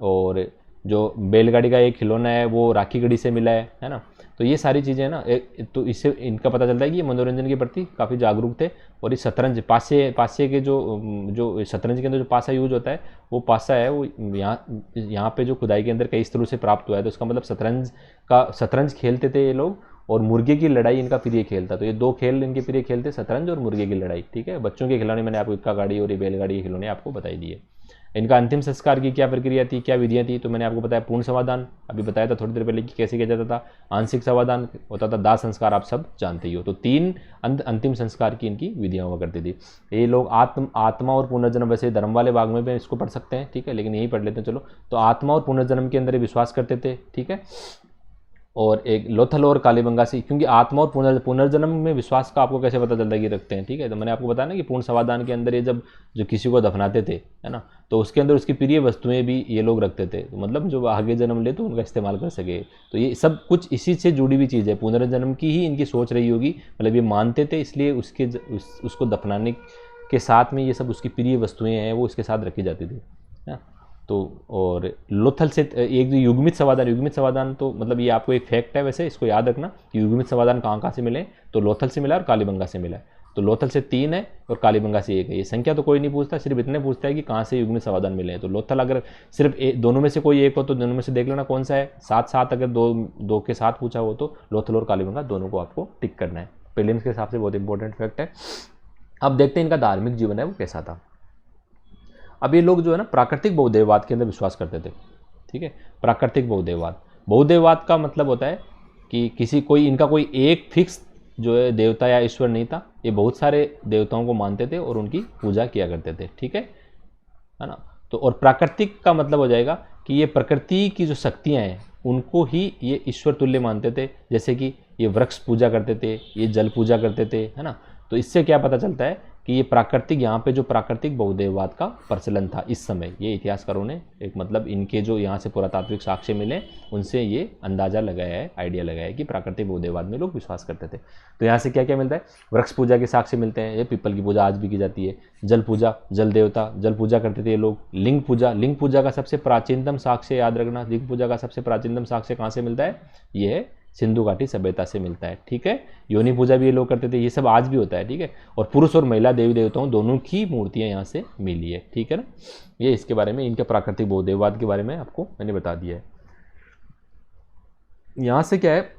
और जो बैलगाड़ी का एक खिलौना है वो राखी गढ़ी से मिला है ना। तो ये सारी चीज़ें ना, तो इससे इनका पता चलता है कि ये मनोरंजन के प्रति काफ़ी जागरूक थे। और ये शतरंज पासे के जो शतरंज के अंदर जो पासा यूज होता है, वो पासा है वो यहाँ पे जो खुदाई के अंदर कई स्थलों से प्राप्त हुआ है। तो इसका मतलब शतरंज खेलते थे ये लोग, और मुर्गे की लड़ाई इनका प्रिय खेल था। तो ये 2 खेल इनके प्रिय खेल थे, शतरंज और मुर्गे की लड़ाई, ठीक है। बच्चों के खिलौने मैंने आपको इक्का गाड़ी और ये बैलगाड़ी के खिलौने आपको बताई दिए। इनका अंतिम संस्कार की क्या प्रक्रिया थी, क्या विधियाँ थी, तो मैंने आपको बताया पूर्ण समाधान, अभी बताया था थोड़ी देर पहले कि कैसे किया जाता था। आंशिक समाधान होता था, दाह संस्कार आप सब जानते ही हो। तो 3 अंतिम संस्कार की इनकी विधियाँ हुआ करती थी। ये लोग आत्मा और पुनर्जन्म, वैसे धर्म वाले भाग में भी इसको पढ़ सकते हैं, ठीक है, लेकिन यही पढ़ लेते हैं चलो। तो आत्मा और पुनर्जन्म के अंदर विश्वास करते थे, ठीक है। और एक लोथल और कालीबंगा से, क्योंकि आत्मा और पुनर्जन्म में विश्वास का आपको कैसे पता चलता है कि रखते हैं, ठीक है। तो मैंने आपको बताया ना कि पूर्ण समाधान के अंदर ये जब जो किसी को दफनाते थे, है ना, तो उसके अंदर उसकी प्रिय वस्तुएं भी ये लोग रखते थे। तो मतलब जो आगे जन्म ले तो उनका इस्तेमाल कर सके। तो ये सब कुछ इसी से जुड़ी हुई चीज़ है, पुनर्जन्म की ही इनकी सोच रही होगी। मतलब ये मानते थे, इसलिए उसको दफनाने के साथ में ये सब उसकी प्रिय वस्तुएँ हैं वो उसके साथ रखी जाती थी, है। तो और लोथल से एक जो युग्मित समाधान तो मतलब ये आपको एक फैक्ट है, वैसे इसको याद रखना कि युग्मित समाधान कहाँ से मिले, तो लोथल से मिला और कालीबंगा से मिला। तो लोथल से 3 है और कालीबंगा से 1 है। ये संख्या तो कोई नहीं पूछता, सिर्फ इतने पूछता है कि कहाँ से युग्मित समाधान मिले हैं। तो लोथल अगर सिर्फ दोनों में से कोई एक हो तो दोनों में से देख लेना कौन सा है। 7 अगर दो के साथ पूछा हो तो लोथल और कालीबंगा दोनों को आपको टिक करना है। प्रीलिम्स के हिसाब से बहुत इंपॉर्टेंट फैक्ट है। अब देखते हैं इनका धार्मिक जीवन है वो कैसा था। अब ये लोग जो है ना प्राकृतिक बहुदेववाद के अंदर विश्वास करते थे, ठीक है। प्राकृतिक बहुदेववाद का मतलब होता है कि इनका कोई एक फिक्स जो है देवता या ईश्वर नहीं था। ये बहुत सारे देवताओं को मानते थे और उनकी पूजा किया करते थे, ठीक है ना। तो और प्राकृतिक का मतलब हो जाएगा कि ये प्रकृति की जो शक्तियाँ हैं उनको ही ये ईश्वर तुल्य मानते थे। जैसे कि ये वृक्ष पूजा करते थे, ये जल पूजा करते थे, है ना। तो इससे क्या पता चलता है कि ये प्राकृतिक, यहाँ पे जो प्राकृतिक बहुदेववाद का प्रचलन था इस समय, ये इतिहासकारों ने एक मतलब इनके जो यहाँ से पुरातात्विक साक्ष्य मिले उनसे ये अंदाज़ा लगाया है, आइडिया लगाया है कि प्राकृतिक बहुदेववाद में लोग विश्वास करते थे। तो यहाँ से क्या क्या मिलता है, वृक्ष पूजा के साक्ष्य मिलते हैं, ये पीपल की पूजा आज भी की जाती है, जल पूजा, जल देवता जल पूजा करते थे ये लोग, लिंग पूजा का सबसे प्राचीनतम साक्ष्य याद रखना, लिंग पूजा का सबसे प्राचीनतम साक्ष्य कहाँ से मिलता है, ये है सिंधु घाटी सभ्यता से मिलता है, ठीक है। योनि पूजा भी ये लोग करते थे, ये सब आज भी होता है, ठीक है। और पुरुष और महिला देवी देवताओं दोनों की मूर्तियां यहाँ से मिली है, ठीक है ना। ये इसके बारे में, इनके प्राकृतिक बहुदेववाद के बारे में आपको मैंने बता दिया है। यहाँ से क्या है,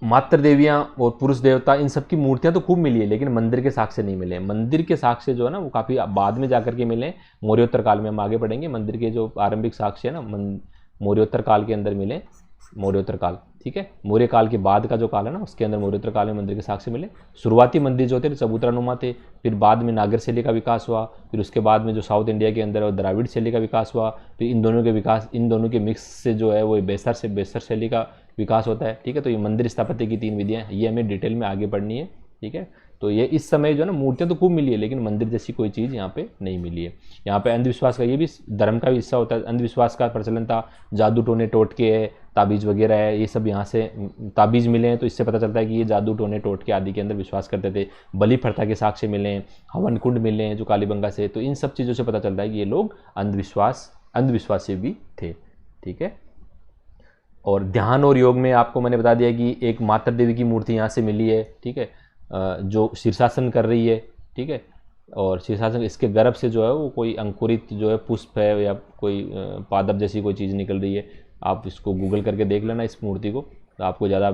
मातृ देवियाँ और पुरुष देवता इन सब की मूर्तियाँ तो खूब मिली है, लेकिन मंदिर के साक्ष्य नहीं मिले। मंदिर के साक्ष्य जो है ना वो काफ़ी बाद में जाकर के मिले, मौर्योत्तर काल में हम आगे बढ़ेंगे। मंदिर के जो आरंभिक साक्ष्य है ना मौर्योत्तर काल के अंदर मिले, मौर्योत्तर काल, ठीक है। मौर्य काल के बाद का जो काल है ना उसके अंदर मौर्योत्तर काल में मंदिर के साक्ष्य मिले। शुरुआती मंदिर जो थे चबूतरानुमा थे, फिर बाद में नागर शैली का विकास हुआ, फिर उसके बाद में जो साउथ इंडिया के अंदर द्राविड़ शैली का विकास हुआ, फिर इन दोनों के मिक्स से जो है वो बेसर शैली का विकास होता है, ठीक है। तो ये मंदिर स्थापत्य की 3 विधियाँ, ये हमें डिटेल में आगे पढ़नी है, ठीक है। तो ये इस समय जो है ना मूर्तियाँ तो खूब मिली है, लेकिन मंदिर जैसी कोई चीज़ यहाँ पे नहीं मिली है। यहाँ पे अंधविश्वास का, ये भी धर्म का भी हिस्सा होता है, अंधविश्वास का प्रचलन था, जादू टोने टोटके है, ताबीज़ वगैरह है, ये सब यहाँ से ताबीज़ मिले हैं, तो इससे पता चलता है कि ये जादू टोने टोटके आदि के अंदर विश्वास करते थे। बलि प्रथा के साक्ष्य मिले हैं, हवन कुंड मिले हैं जो कालीबंगा से, तो इन सब चीज़ों से पता चलता है कि ये लोग अंधविश्वासी भी थे, ठीक है। और ध्यान और योग में आपको मैंने बता दिया कि एक मातृ देवी की मूर्ति यहाँ से मिली है, ठीक है, जो शीर्षासन कर रही है, ठीक है। और शीर्षासन, इसके गर्भ से जो है वो कोई अंकुरित जो है पुष्प है या कोई पादप जैसी कोई चीज़ निकल रही है। आप इसको गूगल करके देख लेना इस मूर्ति को, तो आपको ज़्यादा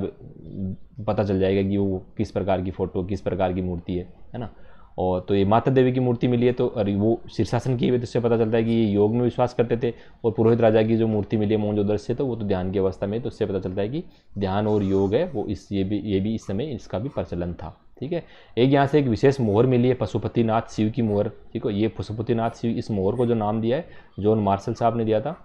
पता चल जाएगा कि वो किस प्रकार की फ़ोटो, किस प्रकार की मूर्ति है ना। और तो ये माता देवी की मूर्ति मिली है, तो वो शीर्षासन की हुई, तो इससे पता चलता है कि ये योग में विश्वास करते थे। और पुरोहित राजा की जो मूर्ति मिली है मोहनजोदड़ो से, तो वो तो ध्यान की अवस्था में, तो इससे पता चलता है कि ध्यान और योग है वो ये भी इस समय इसका भी प्रचलन था, ठीक है। एक यहाँ से एक विशेष मोहर मिली है, पशुपतिनाथ शिव की मोहर, ठीक है। ये पशुपतिनाथ शिव, इस मोहर को जो नाम दिया है जॉन मार्शल साहब ने दिया था,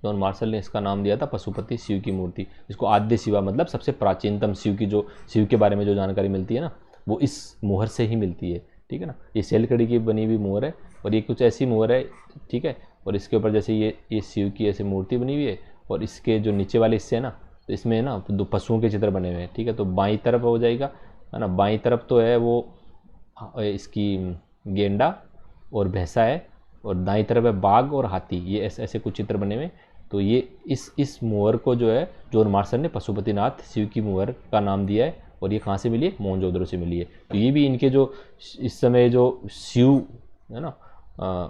जॉन मार्शल ने इसका नाम दिया था पशुपति शिव की मूर्ति। इसको आद्य शिवा मतलब सबसे प्राचीनतम शिव के बारे में जो जानकारी मिलती है ना वो इस मोहर से ही मिलती है, ठीक है ना। ये सेलकड़ी की बनी हुई मोहर है, और ये कुछ ऐसी मोहर है, ठीक है। और इसके ऊपर जैसे ये शिव की ऐसी मूर्ति बनी हुई है, और इसके जो नीचे वाले हिस्से है ना, तो इसमें ना 2 पशुओं के चित्र बने हुए हैं, ठीक है। तो बाईं तरफ हो जाएगा, है ना, बाईं तरफ तो है वो इसकी गेंडा और भैंसा है, और दाईं तरफ है बाघ और हाथी, ये ऐसे कुछ चित्र बने हुए। तो ये इस मोहर को जो है जॉन मार्शल ने पशुपतिनाथ शिव की मोहर का नाम दिया है। और ये कहाँ से मिली है, मोहनजोदड़ो से मिली है। तो ये भी इनके जो इस समय जो शिव है ना,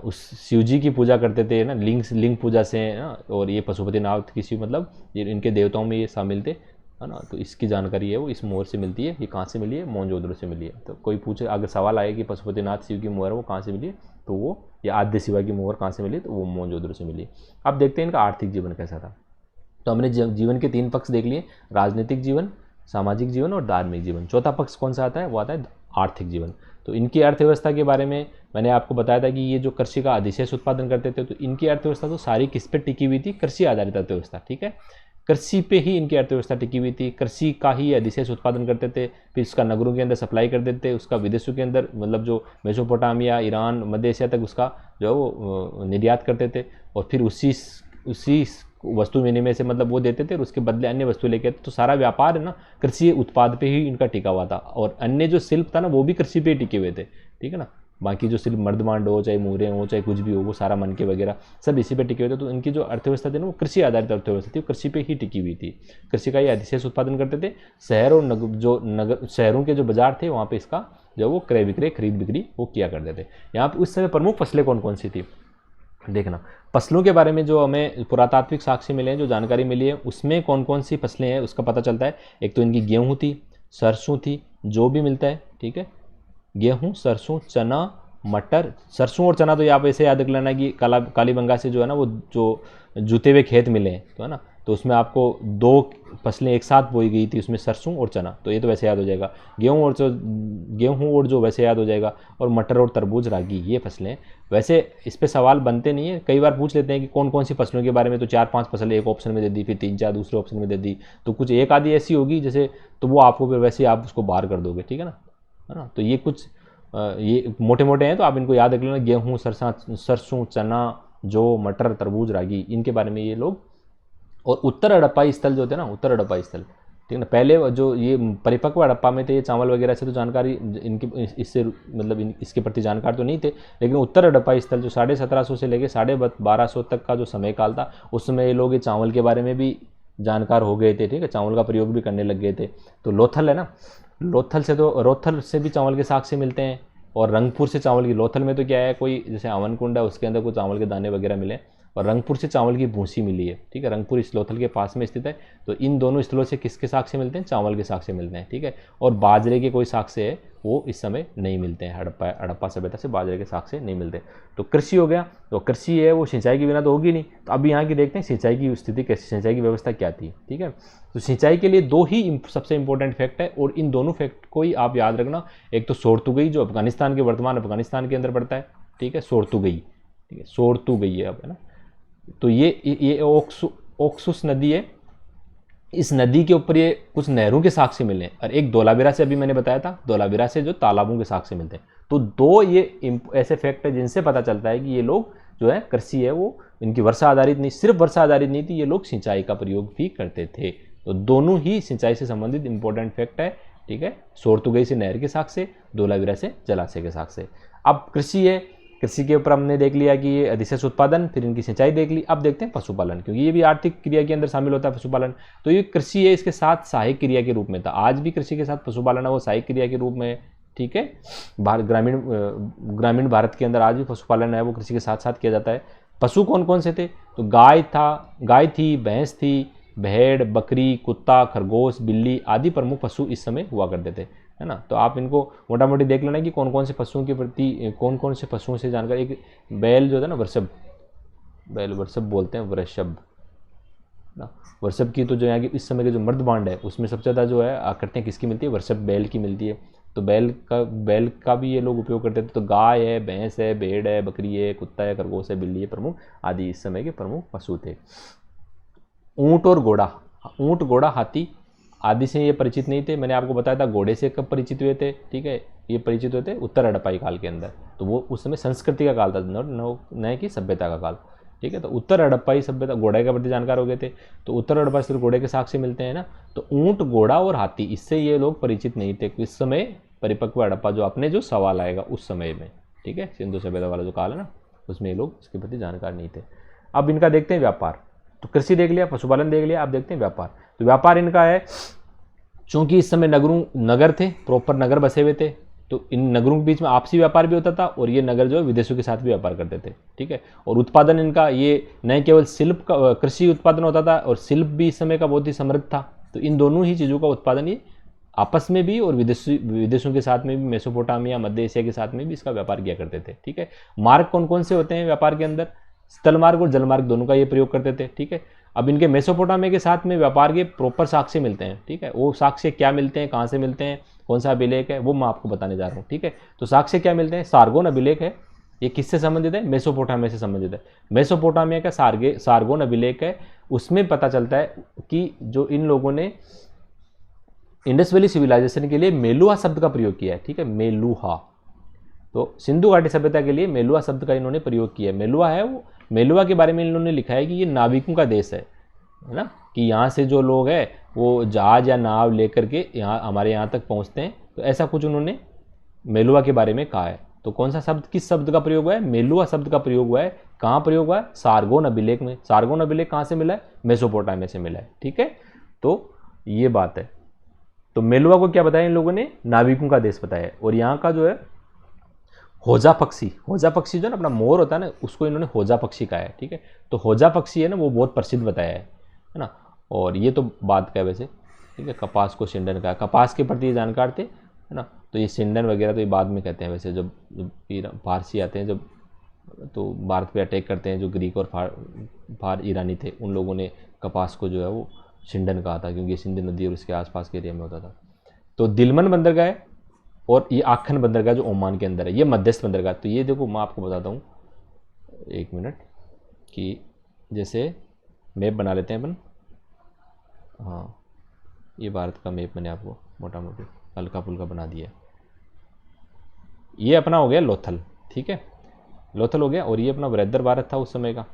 उस शिव जी की पूजा करते थे ना, लिंग पूजा से है ना। और ये पशुपतिनाथ की शिव मतलब ये इनके देवताओं में ये शामिल थे, है ना। तो इसकी जानकारी है वो इस मोहर से मिलती है। ये कहाँ से मिली है, मोहनजोदड़ो से मिली है। तो कोई पूछे, अगर सवाल आए कि पशुपतिनाथ शिव की मोहर वो कहाँ से मिली है, तो वो या आद्य शिवा की मोहर कहाँ से मिली, तो वो मोहनजोदड़ो से मिली है। अब देखते हैं इनका आर्थिक जीवन कैसा था। तो हमने जीवन के 3 पक्ष देख लिए, राजनीतिक जीवन, सामाजिक जीवन और धार्मिक जीवन। चौथा पक्ष कौन सा आता है, वो आता है आर्थिक जीवन। तो इनकी अर्थव्यवस्था के बारे में मैंने आपको बताया था कि ये जो कृषि का अधिशेष उत्पादन करते थे, तो इनकी अर्थव्यवस्था तो सारी किस पे टिकी हुई थी, कृषि आधारित अर्थव्यवस्था, ठीक है। कृषि पे ही इनकी अर्थव्यवस्था टिकी हुई थी, कृषि का ही अधिशेष उत्पादन करते थे, फिर उसका नगरों के अंदर सप्लाई कर देते थे, उसका विदेशों के अंदर मतलब जो मेसोपोटामिया, ईरान, मध्य एशिया तक उसका जो है वो निर्यात करते थे। और फिर उसी वस्तु विनिमय से मतलब वो देते थे और उसके बदले अन्य वस्तु लेके आते। तो सारा व्यापार है ना कृषि उत्पाद पे ही इनका टिका हुआ था। और अन्य जो शिल्प था ना वो भी कृषि पे ही टिके हुए थे, ठीक है ना। बाकी जो शिल्प मर्दमांड हो, चाहे मूरे हो, चाहे कुछ भी हो, वो सारा मन के वगैरह सब इसी पे टिके हुए थे। तो इनकी जो अर्थव्यवस्था थी ना वो कृषि आधारित अर्थव्यवस्था थी, कृषि पे ही टिकी हुई थी। कृषि का ये अधिशेष उत्पादन करते थे। शहर और शहरों के जो बाजार थे वहाँ पे इसका जो वो क्रय विक्रय, खरीद बिक्री वो किया करते थे। यहाँ पे उस समय प्रमुख फसलें कौन कौन सी थी देखना। फसलों के बारे में जो हमें पुरातात्विक साक्ष्य मिले हैं, जो जानकारी मिली है, उसमें कौन कौन सी फसलें हैं उसका पता चलता है। एक तो इनकी गेहूँ थी, सरसों थी, जो भी मिलता है, ठीक है। गेहूँ, सरसों, चना, मटर। सरसों और चना तो आप ऐसे याद रख लेना कि कालीबंगा से जो है ना वो जो जुते हुए खेत मिले हैं, तो है ना, तो उसमें आपको 2 फसलें एक साथ बोई गई थी, उसमें सरसों और चना, तो ये तो वैसे याद हो जाएगा। गेहूँ और जो वैसे याद हो जाएगा, और मटर और तरबूज रागी ये फसलें। वैसे इस पे सवाल बनते नहीं है, कई बार पूछ लेते हैं कि कौन कौन सी फसलों के बारे में, तो 4-5 फसलें एक ऑप्शन में दे दी, फिर 3-4 दूसरे ऑप्शन में दे दी, तो कुछ एक आधी ऐसी होगी जैसे, तो वो आपको फिर वैसे आप उसको बाहर कर दोगे, ठीक है ना। तो ये कुछ ये मोटे मोटे हैं, तो आप इनको याद रख लेना, गेहूँ, सरसों, चना, जौ, मटर, तरबूज, रागी, इनके बारे में ये लोग। और उत्तर हड़प्पाई स्थल जो थे ना, उत्तर हड़प्पाई स्थल, ठीक है ना, पहले जो ये परिपक्व हड़प्पा में थे, ये चावल वगैरह से तो जानकारी इनकी इससे मतलब इसके प्रति जानकार तो नहीं थे, लेकिन उत्तर हड़प्पाई स्थल जो 1750 से लेकर 1250 तक का जो समय काल था, उस समय ये लोग ये चावल के बारे में भी जानकार हो गए थे, ठीक है, चावल का प्रयोग भी करने लग गए थे। तो लोथल है ना, रोथल से भी चावल के साग से मिलते हैं, और रंगपुर से चावल की, लोथल में तो क्या है, कोई जैसे आवन कुंड है उसके अंदर कुछ चावल के दाने वगैरह मिले, और रंगपुर से चावल की भूसी मिली है, ठीक है, रंगपुर इस लोथल के पास में स्थित है। तो इन दोनों स्थलों से किसके साग से मिलते हैं, चावल के साग से मिलते हैं, ठीक है। और बाजरे के कोई साग से है वो इस समय नहीं मिलते हैं, हड़प्पा सभ्यता से बाजरे के साग से नहीं मिलते। तो कृषि हो गया, तो कृषि है वो सिंचाई के बिना तो होगी नहीं। तो अब यहाँ की देखते हैं सिंचाई की स्थिति कैसी, सिंचाई की व्यवस्था क्या थी, ठीक है। तो सिंचाई के लिए 2 ही सबसे इंपॉर्टेंट फैक्ट है, और इन दोनों फैक्ट को ही आप याद रखना। एक तो सोरतुगई जो अफगानिस्तान के, वर्तमान अफगानिस्तान के अंदर पड़ता है, ठीक है, सोरतुगई, ठीक है, सोरतुगई है अब, है ना। तो ये ओक्सुस नदी है, इस नदी के ऊपर ये कुछ नहरों के साग से मिले हैं, और एक धोलावीरा से, अभी मैंने बताया था, धोलावीरा से जो तालाबों के साग से मिलते हैं। तो 2 ये ऐसे फैक्ट है जिनसे पता चलता है कि ये लोग जो है कृषि है वो इनकी वर्षा आधारित नहीं, सिर्फ वर्षा आधारित नहीं थी, ये लोग सिंचाई का प्रयोग भी करते थे। तो दोनों ही सिंचाई से संबंधित इंपॉर्टेंट फैक्ट है, ठीक है, सोरतुगई से नहर के साग से, धोलावीरा से जलाशय के साग से। अब कृषि है, कृषि के ऊपर हमने देख लिया कि ये अधिशेष उत्पादन, फिर इनकी सिंचाई देख ली। अब देखते हैं पशुपालन, क्योंकि ये भी आर्थिक क्रिया के अंदर शामिल होता है पशुपालन। तो ये कृषि है, इसके साथ सहायक क्रिया के रूप में था, आज भी कृषि के साथ पशुपालन है वो सहायक क्रिया के रूप में, ठीक है। ग्रामीण भारत के अंदर आज भी पशुपालन है वो कृषि के साथ साथ किया जाता है। पशु कौन कौन से थे, तो गाय थी, भैंस थी, भेड़, बकरी, कुत्ता, खरगोश, बिल्ली आदि प्रमुख पशु इस समय हुआ करते थे, है ना। तो आप इनको मोटा मोटी देख लेना कि कौन कौन से पशुओं के प्रति, कौन कौन से पशुओं से जानकारी। एक बैल जो था ना, वृषभ बोलते हैं, वृषभ ना, वृषभ की तो जो यहाँ की इस समय के जो मर्द बांड है उसमें सबसे ज़्यादा जो है आकृतियाँ किसकी मिलती है, वृषभ बैल की मिलती है। तो बैल का भी ये लोग उपयोग करते थे। तो गाय है, भैंस है, भेड़ है, बकरी है, कुत्ता है, खरगोश है, बिल्ली है, प्रमुख आदि इस समय के प्रमुख पशु थे। ऊँट और घोड़ा, ऊँट, घोड़ा, हाथी आदि से ये परिचित नहीं थे। मैंने आपको बताया था घोड़े से कब परिचित हुए थे, ठीक है, ये परिचित हुए थे उत्तर हड़प्पाई काल के अंदर। तो वो उस समय संस्कृति का काल था, न कि सभ्यता का काल, ठीक है। तो उत्तर हड़प्पाई सभ्यता घोड़े के प्रति जानकार हो गए थे। तो उत्तर हड़प्पा से घोड़े के साग से मिलते हैं ना। तो ऊँट, घोड़ा और हाथी, इससे ये लोग परिचित नहीं थे इस समय परिपक्व हड़प्पा जो अपने जो सवाल आएगा उस समय में, ठीक है, सिंधु सभ्यता वाला जो काल है ना, उसमें ये लोग इसके प्रति जानकार नहीं थे। अब इनका देखते हैं व्यापार। तो कृषि देख लिया, पशुपालन देख लिया, अब देखते हैं व्यापार। तो व्यापार इनका है, चूंकि इस समय नगर थे, प्रॉपर नगर बसे हुए थे, तो इन नगरों के बीच में आपसी व्यापार भी होता था, और ये नगर जो है विदेशों के साथ भी व्यापार करते थे, ठीक है। और उत्पादन इनका ये न केवल शिल्प का, कृषि उत्पादन होता था, और शिल्प भी इस समय का बहुत ही समृद्ध था। तो इन दोनों ही चीज़ों का उत्पादन ये आपस में भी और विदेशों के साथ में भी, मेसोपोटामिया, मध्य एशिया के साथ में भी इसका व्यापार किया करते थे, ठीक है। मार्ग कौन कौन से होते हैं व्यापार के अंदर, स्थल मार्ग और जल मार्ग दोनों का ये प्रयोग करते थे, ठीक है। अब इनके मेसोपोटामिया के साथ में व्यापार के प्रॉपर साक्ष्य मिलते हैं, ठीक है। वो साक्ष्य क्या मिलते हैं, कहाँ से मिलते हैं, कौन सा अभिलेख है, वो मैं आपको बताने जा रहा हूँ, ठीक है। तो साक्ष्य क्या मिलते हैं, सारगोन अभिलेख है, ये किससे संबंधित है, मेसोपोटामिया से संबंधित है। मेसोपोटामिया का सारगोन अभिलेख है, उसमें पता चलता है कि जो इन लोगों ने इंडस वैली सिविलाइजेशन के लिए मेलुहा शब्द का प्रयोग किया है, ठीक है, मेलुहा। तो सिंधु घाटी सभ्यता के लिए मेलुहा शब्द का इन्होंने प्रयोग किया है। मेलुहा है वो, मेलुहा के बारे में इन्होंने लिखा है कि ये नाविकों का देश है ना, कि यहाँ से जो लोग हैं वो जहाज या नाव लेकर के यहाँ हमारे यहाँ तक पहुँचते हैं। तो ऐसा कुछ उन्होंने मेलुहा के बारे में कहा है। तो कौन सा शब्द, किस शब्द का प्रयोग हुआ है, मेलुहा शब्द का प्रयोग हुआ है। कहाँ प्रयोग हुआ है, सारगोन अभिलेख में। सारगोन अभिलेख कहाँ से मिला है, मेसोपोटामिया से मिला है, ठीक है। तो ये बात है। तो मेलुहा को क्या बताया इन लोगों ने, नाविकों का देश बताया। और यहाँ का जो है होजा पक्षी जो ना अपना मोर होता है ना, उसको इन्होंने होजा पक्षी कहा है, ठीक है। तो होजा पक्षी है ना, वो बहुत प्रसिद्ध बताया है ना। और ये तो बात का वैसे, ठीक है। कपास को सिंडन कहा, कपास के प्रति ये जानकार थे, है ना। तो ये सिंडन वगैरह तो ये बाद में कहते हैं वैसे, जब फारसी आते हैं, जब तो भारत पे अटैक करते हैं जो ग्रीक और फार ईरानी थे, उन लोगों ने कपास को जो है वो सिंडन कहा था, क्योंकि सिंध नदी और उसके आसपास के एरिया में होता था। तो दिलमन बंदरगाह और ये आखन बंदरगाह जो ओमान के अंदर है, ये मध्यस्थ बंदरगाह। तो ये देखो मैं आपको बताता हूँ, एक मिनट, कि जैसे मैप बना लेते हैं अपन। हाँ, ये भारत का मैप मैंने आपको मोटा मोटी हल्का फुल्का बना दिया। ये अपना हो गया लोथल, ठीक है, लोथल हो गया। और ये अपना वृद्धर भारत था उस समय का,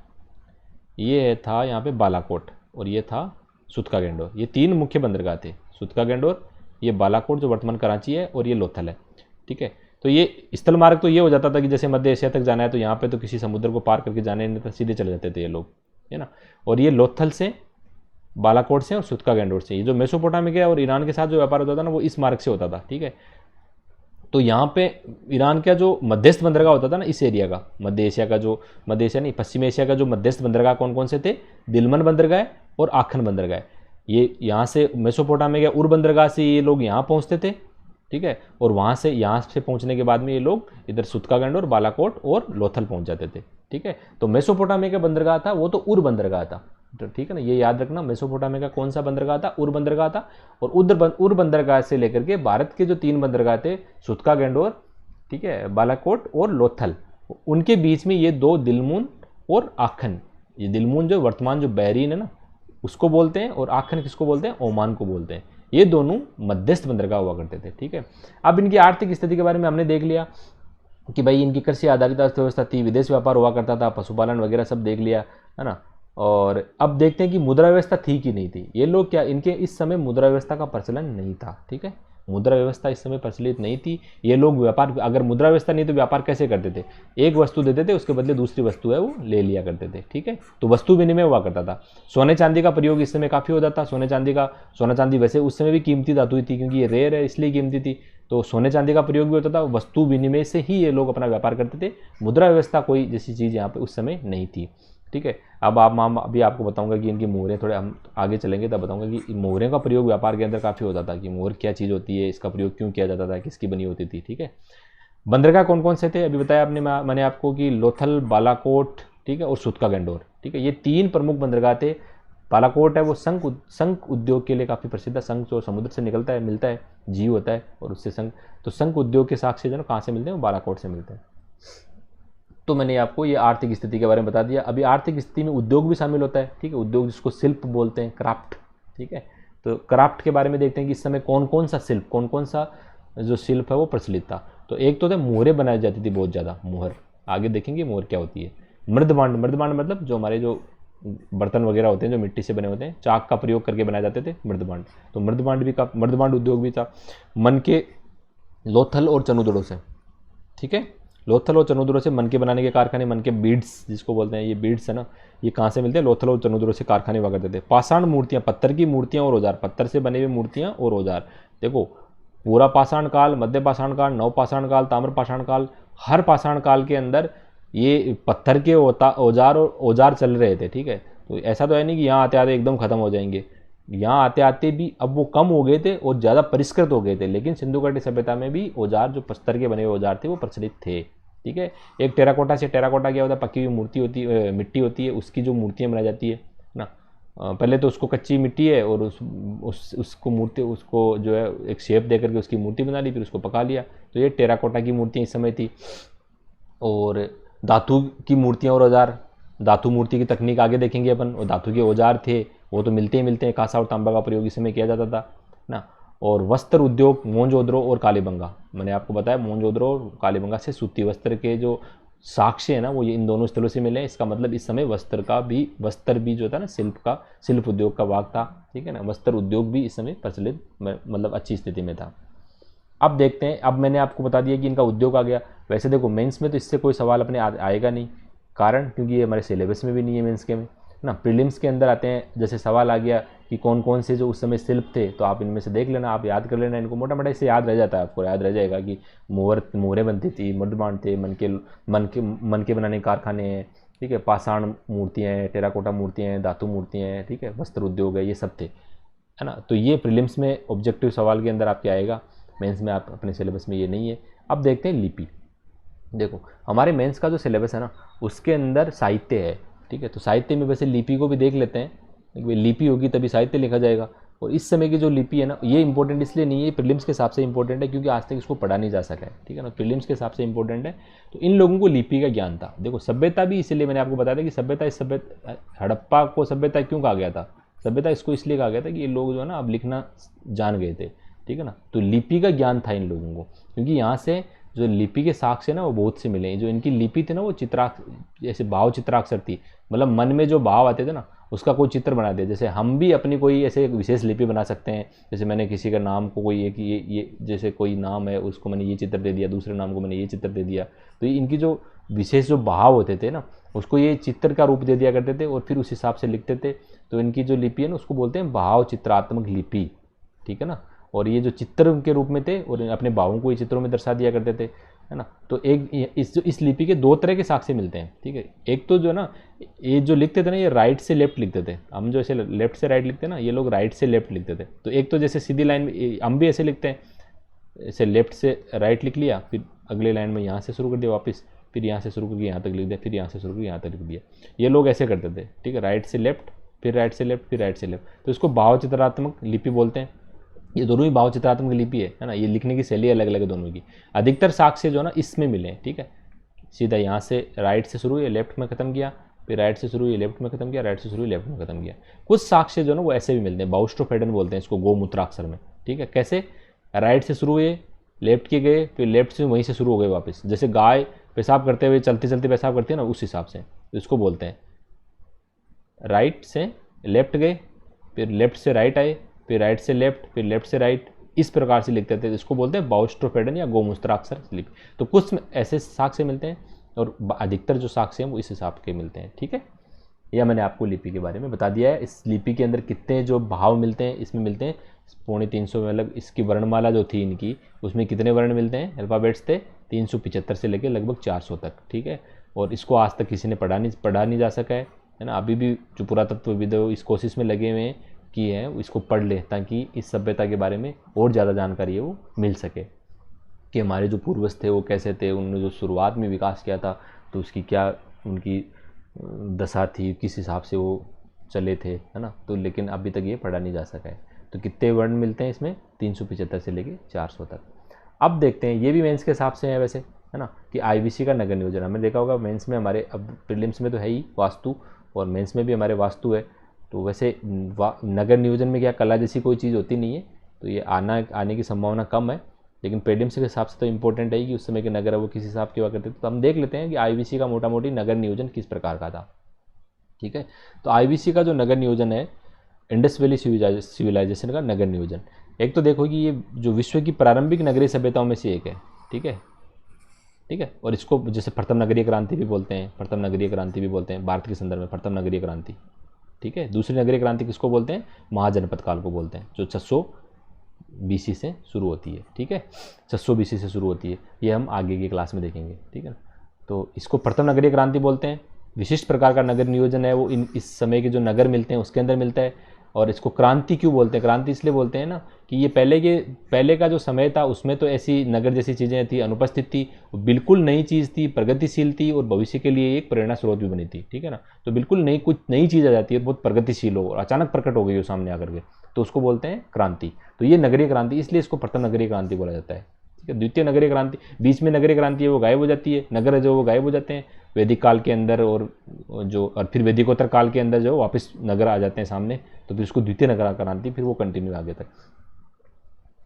ये था यहाँ पे बालाकोट, और ये था सुतका गेंडोर। ये तीन मुख्य बंदरगाह थे, सुतका गेंडोर, ये बालाकोट जो वर्तमान कराची है, और ये लोथल है, ठीक है। तो ये स्थल मार्ग तो ये हो जाता था कि जैसे मध्य एशिया तक जाना है तो यहाँ पे तो किसी समुद्र को पार करके जाने नहीं था, सीधे चले जाते थे ये लोग, है ना। और ये लोथल से, बालाकोट से और सुतका गेंडोर से, ये जो मेसोपोटामिया और ईरान के साथ जो व्यापार होता था ना, वो इस मार्ग से होता था, ठीक है। तो यहाँ पे ईरान का जो मध्यस्थ बंदरगाह होता था ना, इस एरिया का, मध्य एशिया का जो, मध्य एशिया नहीं, पश्चिम एशिया का जो मध्यस्थ बंदरगाह कौन कौन से थे, दिलमन बंदरगाह और आखन बंदरगाह। ये यहाँ से मेसोपोटामिया उर बंदरगाह से ये लोग यहाँ पहुँचते थे, ठीक है। और वहाँ से, यहाँ से पहुँचने के बाद में ये लोग इधर सुतकागंड और बालाकोट और लोथल पहुँच जाते थे, ठीक है। तो मेसोपोटामिया का बंदरगाह था वो तो उर बंदरगाह था, तो ठीक है ना, ये याद रखना। मेसोपोटामिया का कौन सा बंदरगाह था, उर बंदरगाह था। और उर बंदरगाह से लेकर के भारत के जो तीन बंदरगाह थे, सुतका गेंडोर, ठीक है, बालाकोट और लोथल, उनके बीच में ये दो, दिलमुन और आखन। ये दिलमुन जो वर्तमान जो बहरीन है ना, उसको बोलते हैं, और आखन किसको बोलते हैं, ओमान को बोलते हैं। ये दोनों मध्यस्थ बंदरगाह हुआ करते थे, ठीक है। अब इनकी आर्थिक स्थिति के बारे में हमने देख लिया कि भाई इनकी कृषि आधारित अर्थव्यवस्था थी, विदेश व्यापार हुआ करता था, पशुपालन वगैरह सब देख लिया, है ना। और अब देखते हैं कि मुद्रा व्यवस्था थी कि नहीं थी। ये लोग क्या, इनके इस समय मुद्रा व्यवस्था का प्रचलन नहीं था, ठीक है, मुद्रा व्यवस्था इस समय प्रचलित नहीं थी। ये लोग व्यापार, अगर मुद्रा व्यवस्था नहीं तो व्यापार कैसे करते थे, एक वस्तु देते थे, उसके बदले दूसरी वस्तु है वो ले लिया करते थे, ठीक है। तो वस्तु विनिमय हुआ करता था। सोने चांदी का प्रयोग इस समय काफ़ी होता था। सोना चांदी वैसे उस समय भी कीमती धातु थी, क्योंकि ये रेयर है इसलिए कीमती थी। तो सोने चांदी का प्रयोग भी होता था, वस्तु विनिमय से ही ये लोग अपना व्यापार करते थे। मुद्रा व्यवस्था कोई जैसी चीज़ यहाँ पे उस समय नहीं थी, ठीक है। अब अभी आपको बताऊंगा कि इनकी मोहरें, थोड़े हम आगे चलेंगे तब बताऊंगा कि मोहरें का प्रयोग व्यापार के अंदर काफ़ी होता था, कि मोहर क्या चीज़ होती है, इसका प्रयोग क्यों किया जाता था, किसकी बनी होती थी, ठीक है। बंदरगाह कौन कौन से थे, अभी बताया आपने, मैंने आपको कि लोथल, बालाकोट, ठीक है, और सुतका गेंडोर, ठीक है, ये तीन प्रमुख बंदरगाह थे। बालाकोट है वो शंख उद्योग के लिए काफ़ी प्रसिद्ध है। शंख जो समुद्र से निकलता है, मिलता है, जीव होता है, और उससे शंख, तो शंख उद्योग के साक्ष्य जो कहाँ से मिलते हैं, बालाकोट से मिलते हैं। तो मैंने आपको ये आर्थिक स्थिति के बारे में बता दिया। अभी आर्थिक स्थिति में उद्योग भी शामिल होता है, ठीक है, उद्योग जिसको शिल्प बोलते हैं, क्राफ्ट, ठीक है। तो क्राफ्ट के बारे में देखते हैं कि इस समय कौन कौन सा शिल्प, कौन कौन सा जो शिल्प है वो प्रचलित था। तो एक तो थे मोहरें बनाई जाती थी बहुत ज़्यादा, मोहर, आगे देखेंगे मोहर क्या होती है। मृदभांड, मृदभांड मतलब जो हमारे जो बर्तन वगैरह होते हैं जो मिट्टी से बने होते हैं, चाक का प्रयोग करके बनाए जाते थे, मृदभांड। तो मृदभांड उद्योग भी था। मन के, लोथल और चनुदड़ों से, ठीक है, लोथल और चनुद्रों से मन के बनाने के कारखाने, मन के बीड्स जिसको बोलते हैं, ये बीड्स है ना, ये कहाँ से मिलते हैं, लोथल और चनुद्रों से कारखाने हुआ करते थे। पाषाण मूर्तियाँ, पत्थर की मूर्तियाँ और औजार, पत्थर से बने हुए मूर्तियाँ और औजार। देखो, पूरा पाषाण काल, मध्य पाषाण काल, नव पाषाण काल, ताम्र पाषाण काल, हर पाषाण काल के अंदर ये पत्थर के औजार चल रहे थे, ठीक है। तो ऐसा तो है नहीं कि यहाँ आते आते एकदम खत्म हो जाएंगे, यहाँ आते आते भी अब वो कम हो गए थे और ज़्यादा परिष्कृत हो गए थे, लेकिन सिंधु घाटी सभ्यता में भी औजार, जो पत्थर के बने हुए औजार थे, वो प्रचलित थे, ठीक है। एक टेराकोटा से, टेराकोटा क्या होता है, पकी हुई मूर्ति होती है, मिट्टी होती है, उसकी जो मूर्तियाँ बनाई जाती है ना, पहले तो उसको कच्ची मिट्टी है और उसको मूर्ति, उसको जो है एक शेप दे करके उसकी मूर्ति बना ली, फिर उसको पका लिया। तो ये टेराकोटा की मूर्तियाँ इस समय थी। और धातु की मूर्तियाँ और औजार, धातु मूर्ति की तकनीक आगे देखेंगे अपन। और धातु के औजार थे वो तो मिलते ही हैं, कांसा और तांबा का प्रयोग इस समय किया जाता था ना। और वस्त्र उद्योग, मोहनजोदड़ो और कालीबंगा, मैंने आपको बताया मोहनजोदड़ो और कालीबंगा से सूती वस्त्र के जो साक्ष्य है ना, वो ये इन दोनों स्थलों से मिले हैं। इसका मतलब इस समय वस्त्र भी जो था ना, शिल्प उद्योग का भाग था, ठीक है ना। वस्त्र उद्योग भी इस समय प्रचलित, मतलब अच्छी स्थिति में था। अब देखते हैं, अब मैंने आपको बता दिया कि इनका उद्योग आ गया। वैसे देखो मेंस में तो इससे कोई सवाल अपने आएगा नहीं, कारण क्योंकि ये हमारे सिलेबस में भी नहीं है मेंस के में ना। प्रीलिम्स के अंदर आते हैं, जैसे सवाल आ गया कि कौन कौन से जो उस समय शिल्प थे, तो आप इनमें से देख लेना, आप याद कर लेना इनको, मोटा मोटा इससे याद रह जाता है, आपको याद रह जाएगा कि मोहरें बनती थी, मृदभांड थे, मन के बनाने कारखाने हैं, ठीक है, पाषाण मूर्तियाँ हैं, टेराकोटा मूर्तियाँ हैं, धातु मूर्तियाँ हैं, ठीक है, वस्त्र उद्योग है, ये सब थे, है ना। तो ये प्रीलिम्स में ऑब्जेक्टिव सवाल के अंदर आपके आएगा, मेंस में आप अपने सिलेबस में ये नहीं है। अब देखते हैं लिपि। देखो हमारे मेंस का जो सिलेबस है ना उसके अंदर साहित्य है, ठीक है। तो साहित्य में वैसे लिपि को भी देख लेते हैं, देखिए लिपि होगी तभी साहित्य लिखा जाएगा। और इस समय की जो लिपि है ना ये इंपॉर्टेंट इसलिए नहीं है, प्रीलिम्स के हिसाब से इंपॉर्टेंट है क्योंकि आज तक इसको पढ़ा नहीं जा सका है, ठीक है ना। प्रीलिम्स के हिसाब से इंपॉर्टेंट है। तो इन लोगों को लिपि का ज्ञान था। देखो सभ्यता भी इसीलिए मैंने आपको बताया था कि सभ्यता, इस सभ्यता हड़प्पा को सभ्यता क्यों कहा गया था, सभ्यता इसको इसलिए कहा गया था कि ये लोग जो है ना अब लिखना जान गए थे, ठीक है ना। तो लिपि का ज्ञान था इन लोगों को, क्योंकि यहाँ से जो लिपि के साक्ष्य ना वो बहुत से मिले। जो इनकी लिपि थी ना वो जैसे भाव चित्राक्षर थी, मतलब मन में जो भाव आते थे ना उसका कोई चित्र बना दिया। जैसे हम भी अपनी कोई ऐसे एक विशेष लिपि बना सकते हैं। जैसे मैंने किसी का नाम को कोई एक ये जैसे कोई नाम है उसको मैंने ये चित्र दे दिया, दूसरे नाम को मैंने ये चित्र दे दिया। तो इनकी जो विशेष जो भाव होते थे ना उसको ये चित्र का रूप दे दिया करते थे और फिर उस हिसाब से लिखते थे। तो इनकी जो लिपि है ना उसको बोलते हैं भाव चित्रात्मक लिपि, ठीक है ना। और ये जो चित्र के रूप में थे और अपने भावों को ये चित्रों में दर्शा दिया करते थे, है ना। तो एक इस लिपि के दो तरह के साक्ष्य मिलते हैं, ठीक है। एक तो जो ना ये जो लिखते थे ना ये राइट से लेफ्ट लिखते थे, हम जो ऐसे लेफ्ट से राइट लिखते हैं ना ये लोग राइट से लेफ्ट लिखते थे। तो एक तो जैसे सीधी लाइन में हम भी ऐसे लिखते हैं, ऐसे लेफ्ट से राइट लिख लिया, फिर अगले लाइन में यहाँ से शुरू कर दिया वापस, फिर यहाँ से शुरू करके यहाँ तक लिख दिया, फिर यहाँ से शुरू करके यहाँ तक लिख दिया। ये लोग ऐसे करते थे, ठीक है, राइट से लेफ्ट, फिर राइट से लेफ्ट, फिर राइट से लेफ्ट। तो इसको भाव चित्रात्मक लिपि बोलते हैं। ये दोनों ही भाव चित्रात्मक लिपि है ना। ये लिखने की शैली अलग अलग है दोनों की। अधिकतर साक्ष्य जो है ना इसमें मिले हैं, ठीक है। सीधा यहाँ से राइट से शुरू हुई लेफ्ट में खत्म किया, फिर राइट से शुरू हुई लेफ्ट में खत्म किया, राइट से शुरू हुई लेफ्ट में खत्म किया। कुछ साक्ष्य जो है ना वो ऐसे भी मिलते हैं, बाउस्ट्रोफेडन बोलते हैं इसको गोमूत्राक्षर में, ठीक है। कैसे, राइट से शुरू हुए, लेफ्ट के गए, फिर लेफ्ट से वहीं से शुरू हो गए वापस। जैसे गाय पेशाब करते हुए चलते चलते पेशाब करती है ना उस हिसाब से, तो इसको बोलते हैं राइट से लेफ्ट गए, फिर लेफ्ट से राइट आए, फिर राइट से लेफ्ट, फिर लेफ्ट से राइट, इस प्रकार से लिखते थे। इसको बोलते हैं बाउस्ट्रोफेडन या गोमूत्राक्षर लिपि। तो कुछ ऐसे साक्ष्य मिलते हैं और अधिकतर जो साक्ष्य हैं वो इस हिसाब के मिलते हैं, ठीक है। यह मैंने आपको लिपि के बारे में बता दिया है। इस लिपि के अंदर कितने जो भाव मिलते हैं, इसमें मिलते हैं 350 में। मतलब इसकी वर्णमाला जो थी इनकी उसमें कितने वर्ण मिलते हैं, अल्फ़ाबेट्स थे 375 से लेकर लगभग 400 तक, ठीक है। और इसको आज तक किसी ने पढ़ा नहीं जा सका है ना। अभी भी जो पुरातत्वविद इस कोशिश में लगे हुए हैं कि है इसको पढ़ ले ताकि इस सभ्यता के बारे में और ज़्यादा जानकारी है वो मिल सके कि हमारे जो पूर्वज थे वो कैसे थे, उन्होंने जो शुरुआत में विकास किया था तो उसकी क्या उनकी दशा थी, किस हिसाब से वो चले थे, है ना। तो लेकिन अभी तक ये पढ़ा नहीं जा सका है। तो कितने वर्ण मिलते हैं इसमें, 375 से लेके 400 तक। अब देखते हैं, ये भी मेंस के हिसाब से है वैसे, है ना, कि आईबीसी का नगर नियोजन हमने देखा होगा मेंस में हमारे, अब प्रीलिम्स में तो है ही वास्तु और मेंस में भी हमारे वास्तु है। तो वैसे नगर नियोजन में क्या कला जैसी कोई चीज़ होती नहीं है, तो ये आने की संभावना कम है। लेकिन प्रीलिम्स के हिसाब से तो इंपॉर्टेंट है कि उस समय के नगर है वो किस हिसाब के हुआ करते थे। तो हम देख लेते हैं कि आईबीसी का मोटा मोटी नगर नियोजन किस प्रकार का था, ठीक है। तो आईबीसी का जो नगर नियोजन है, इंडस वैली सिविलाइजेशन का नगर नियोजन, एक तो देखो कि ये जो विश्व की प्रारंभिक नगरीय सभ्यताओं में से एक है, ठीक है, ठीक है। और इसको जैसे प्रथम नगरीय क्रांति भी बोलते हैं, प्रथम नगरीय क्रांति भी बोलते हैं भारत के संदर्भ में, प्रथम नगरीय क्रांति, ठीक है। दूसरी नगरीय क्रांति किसको बोलते हैं, महाजनपद काल को बोलते हैं, जो 600 बीसी से शुरू होती है, ठीक है, 600 बीसी से शुरू होती है। ये हम आगे की क्लास में देखेंगे, ठीक है ना। तो इसको प्रथम नगरीय क्रांति बोलते हैं। विशिष्ट प्रकार का नगर नियोजन है वो इस समय के जो नगर मिलते हैं उसके अंदर मिलता है। और इसको क्रांति क्यों बोलते हैं, क्रांति इसलिए बोलते हैं ना कि ये पहले का जो समय था उसमें तो ऐसी नगर जैसी चीज़ें थी, अनुपस्थित थी, बिल्कुल नई चीज़ थी, प्रगतिशील थी और भविष्य के लिए एक प्रेरणा स्रोत भी बनी थी, ठीक है ना। तो बिल्कुल कुछ नई चीज़ आ जाती है, बहुत प्रगतिशील हो और अचानक प्रकट हो गई हो सामने आकर के, तो उसको बोलते हैं क्रांति। तो ये नगरीय क्रांति, इसलिए इसको प्रथम नगरीय क्रांति बोला जाता है, ठीक है। द्वितीय नगरीय क्रांति, बीच में नगरीय क्रांति है वो गायब हो जाती है, नगर जो वो गायब हो जाते हैं वैदिक काल के अंदर, और फिर वैदिकोत्तर काल के अंदर जो वापस नगर आ जाते हैं सामने, तो फिर उसको द्वितीय नगर क्रांति, फिर वो कंटिन्यू आगे तक,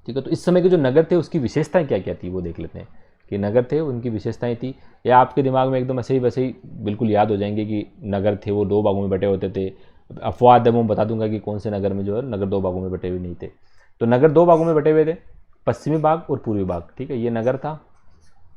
ठीक है। तो इस समय के जो नगर थे उसकी विशेषताएं क्या क्या थी वो देख लेते हैं कि नगर थे उनकी विशेषताएं थी, या आपके दिमाग में एकदम ऐसे ही वैसे ही बिल्कुल याद हो जाएंगे कि नगर थे वो 2 भागों में बटे होते थे। अपवाद मैं बता दूंगा कि कौन से नगर में जो है नगर 2 भागों में बटे हुए नहीं थे। तो नगर 2 भागों में बटे हुए थे, पश्चिमी भाग और पूर्वी भाग, ठीक है। ये नगर था,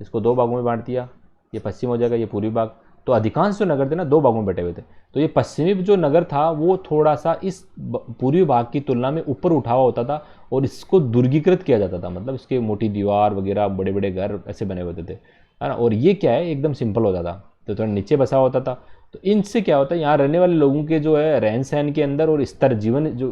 इसको 2 भागों में बांट दिया, ये पश्चिम हो जाएगा, ये पूर्वी भाग। तो अधिकांश जो नगर थे ना 2 भागों में बटे हुए थे। तो ये पश्चिमी जो नगर था वो थोड़ा सा इस पूर्वी भाग की तुलना में ऊपर उठा हुआ होता था और इसको दुर्गीकृत किया जाता था, मतलब इसके मोटी दीवार वगैरह, बड़े बड़े घर ऐसे बने होते थे, है ना। और ये क्या है, एकदम सिंपल होता था, तो थोड़ा नीचे बसा होता था। तो इनसे क्या होता है, यहाँ रहने वाले लोगों के जो है रहन सहन के अंदर और स्तर, जीवन जो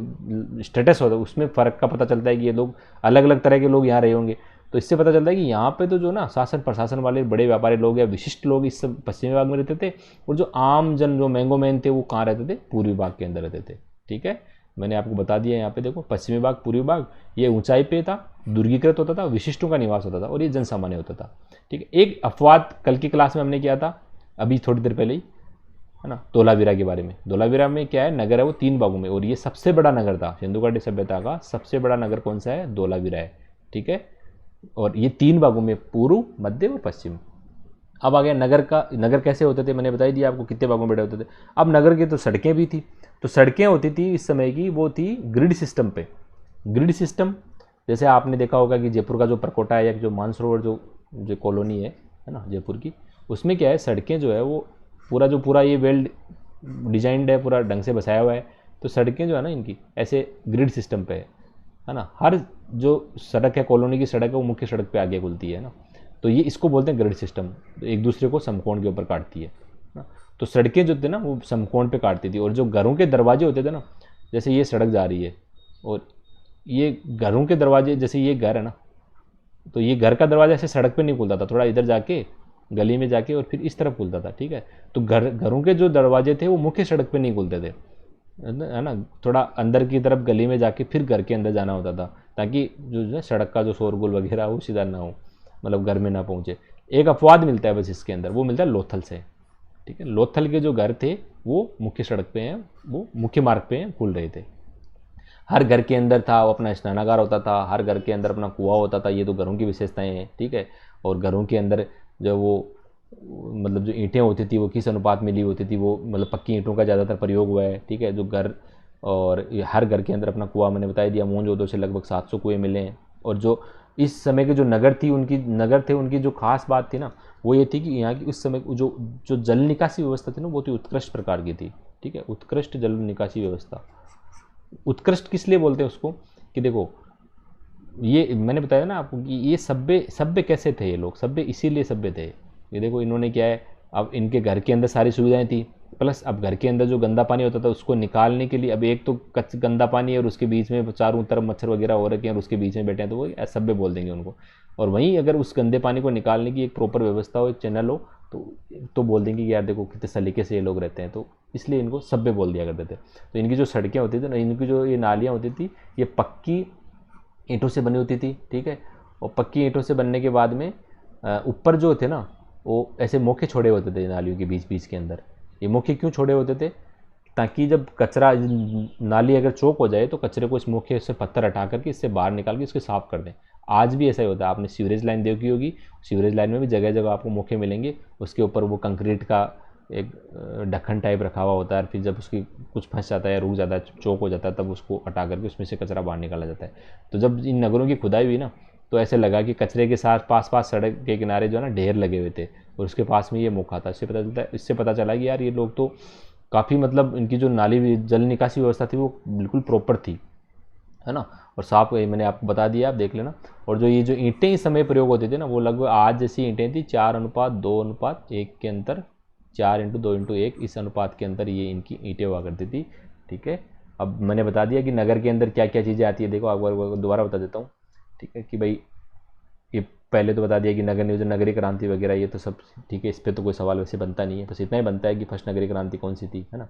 स्टेटस होता है उसमें फ़र्क का पता चलता है कि ये लोग अलग अलग तरह के लोग यहाँ रहे होंगे। तो इससे पता चलता है कि यहाँ पे तो जो ना शासन प्रशासन वाले बड़े व्यापारी लोग या विशिष्ट लोग इस सब पश्चिमी भाग में रहते थे, और जो आम जन जो मैंगो मैन थे वो कहाँ रहते थे, पूर्वी भाग के अंदर रहते थे। ठीक है, मैंने आपको बता दिया यहाँ पे देखो, पश्चिमी भाग पूर्वी भाग ये ऊंचाई पे था, दुर्गीकृत होता था, विशिष्टों का निवास होता था, और ये जनसामान्य होता था। ठीक है, एक अपवाद कल की क्लास में हमने किया था अभी थोड़ी देर पहले ही, है ना, धोलावीरा के बारे में। धोलावीरा में क्या है, नगर है वो 3 भागों में, और ये सबसे बड़ा नगर था सिंधु घाटी सभ्यता का। सबसे बड़ा नगर कौन सा है, धोलावीरा है। ठीक है, और ये 3 भागों में, पूर्व, मध्य और पश्चिम। अब आ गया नगर का, नगर कैसे होते थे, मैंने बताई दिया आपको कितने भागों में बड़े होते थे। अब नगर की तो सड़कें भी थी, तो सड़कें होती थी इस समय की, वो थी ग्रिड सिस्टम पे। ग्रिड सिस्टम जैसे आपने देखा होगा कि जयपुर का जो परकोटा है, या जो मानसरोवर जो कॉलोनी है ना जयपुर की, उसमें क्या है, सड़कें जो है वो पूरा ये वेल डिजाइंड है, पूरा ढंग से बसाया हुआ है। तो सड़कें जो है ना इनकी ऐसे ग्रिड सिस्टम पे है ना, हर जो सड़क है, कॉलोनी की सड़क है, वो मुख्य सड़क पे आगे खुलती है ना। तो ये इसको बोलते हैं ग्रिड सिस्टम, तो एक दूसरे को समकोण के ऊपर काटती है ना। तो सड़कें जो थे ना वो समकोण पे काटती थी, और जो घरों के दरवाजे होते थे ना, जैसे ये सड़क जा रही है और ये घरों के दरवाजे, जैसे ये घर है ना, तो ये घर का दरवाजा ऐसे सड़क पे नहीं खुलता था, थोड़ा इधर जाके गली में जाके और फिर इस तरफ खुलता था। ठीक है, तो घरों के जो दरवाजे थे वो मुख्य सड़क पे नहीं खुलते थे, है ना, थोड़ा अंदर की तरफ गली में जाके फिर घर के अंदर जाना होता था, ताकि जो है सड़क का जो शोरगुल वगैरह वो सीधा ना हो, मतलब घर में ना पहुंचे। एक अपवाद मिलता है बस इसके अंदर, वो मिलता है लोथल से। ठीक है, लोथल के जो घर थे वो मुख्य सड़क पे हैं, वो मुख्य मार्ग पे हैं, खुल रहे थे। हर घर के अंदर था वो अपना स्नानागार होता था, हर घर के अंदर अपना कुआं होता था। ये तो घरों की विशेषताएं हैं। ठीक है, और घरों के अंदर जो वो मतलब जो ईंटें होती थी वो किस अनुपात में ली होती थी, वो मतलब पक्की ईंटों का ज़्यादातर प्रयोग हुआ है। ठीक है, जो घर और हर घर के अंदर अपना कुआं, मैंने बताया दिया, मोहनजोदड़ो से लगभग 700 कुएँ मिले हैं। और जो इस समय के जो नगर थे उनकी जो खास बात थी ना, वो ये थी कि यहाँ की उस समय जो जो जल निकासी व्यवस्था थी ना, वो थी उत्कृष्ट प्रकार की थी। ठीक है, उत्कृष्ट जल निकासी व्यवस्था। उत्कृष्ट किस लिए बोलते हैं उसको, कि देखो ये मैंने बताया ना आपको कि ये सभ्य सभ्य कैसे थे, ये लोग सभ्य इसीलिए सभ्य थे। ये देखो इन्होंने क्या है, अब इनके घर के अंदर सारी सुविधाएं थी, प्लस अब घर के अंदर जो गंदा पानी होता था उसको निकालने के लिए, अब एक तो गंदा पानी है और उसके बीच में चारों तरफ मच्छर वगैरह हो रखे हैं और उसके बीच में बैठे हैं, तो वो असभ्य बोल देंगे उनको। और वहीं अगर उस गंदे पानी को निकालने की एक प्रॉपर व्यवस्था हो, एक चैनल हो, तो बोल देंगे कि यार देखो कितने सलीके से ये लोग रहते हैं, तो इसलिए इनको सभ्य बोल दिया करते थे। तो इनकी जो सड़कें होती थी ना, इनकी जो ये नालियाँ होती थी, ये पक्की ईंटों से बनी होती थी। ठीक है, और पक्की ईंटों से बनने के बाद में ऊपर जो थे ना वो ऐसे मोखे छोड़े होते थे नालियों के बीच बीच के अंदर। ये मोखे क्यों छोड़े होते थे, ताकि जब कचरा नाली अगर चौक हो जाए तो कचरे को इस मोखे से पत्थर हटा करके इससे बाहर निकाल के इसको साफ कर दें। आज भी ऐसा ही होता है, आपने सीवरेज लाइन देखी होगी, सीवरेज लाइन में भी जगह जगह आपको मोखे मिलेंगे, उसके ऊपर वो कंक्रीट का एक ढक्कन टाइप रखा हुआ होता है, फिर जब उसकी कुछ फंस जाता है, रुक जाता है, चौक हो जाता है, तब उसको हटा करके उसमें से कचरा बाहर निकाला जाता है। तो जब इन नगरों की खुदाई हुई ना, तो ऐसे लगा कि कचरे के साथ पास पास सड़क के किनारे जो है ना ढेर लगे हुए थे, और उसके पास में ये मोखा था। इससे पता चला कि यार ये लोग तो काफ़ी, मतलब इनकी जो नाली जल निकासी व्यवस्था थी वो बिल्कुल प्रॉपर थी, है ना। और साफ मैंने आपको बता दिया, आप देख लेना। और जो ये जो ईंटें इस समय प्रयोग होते थे ना, वो लगभग आज जैसी ईंटें थी, 4:2:1 के अंतर, 4:2:1 इस अनुपात के अंदर ये इनकी ईंटें हुआ करती थी। ठीक है, अब मैंने बता दिया कि नगर के अंदर क्या क्या चीज़ें आती है। देखो आपको दोबारा बता देता हूँ। ठीक है, कि भाई ये पहले तो बता दिया कि नगर नियोजन, नगरीय क्रांति वगैरह, ये तो सब ठीक है, इस पर तो कोई सवाल वैसे बनता नहीं है, बस इतना ही बनता है कि फर्स्ट नगरीय क्रांति कौन सी थी, है ना।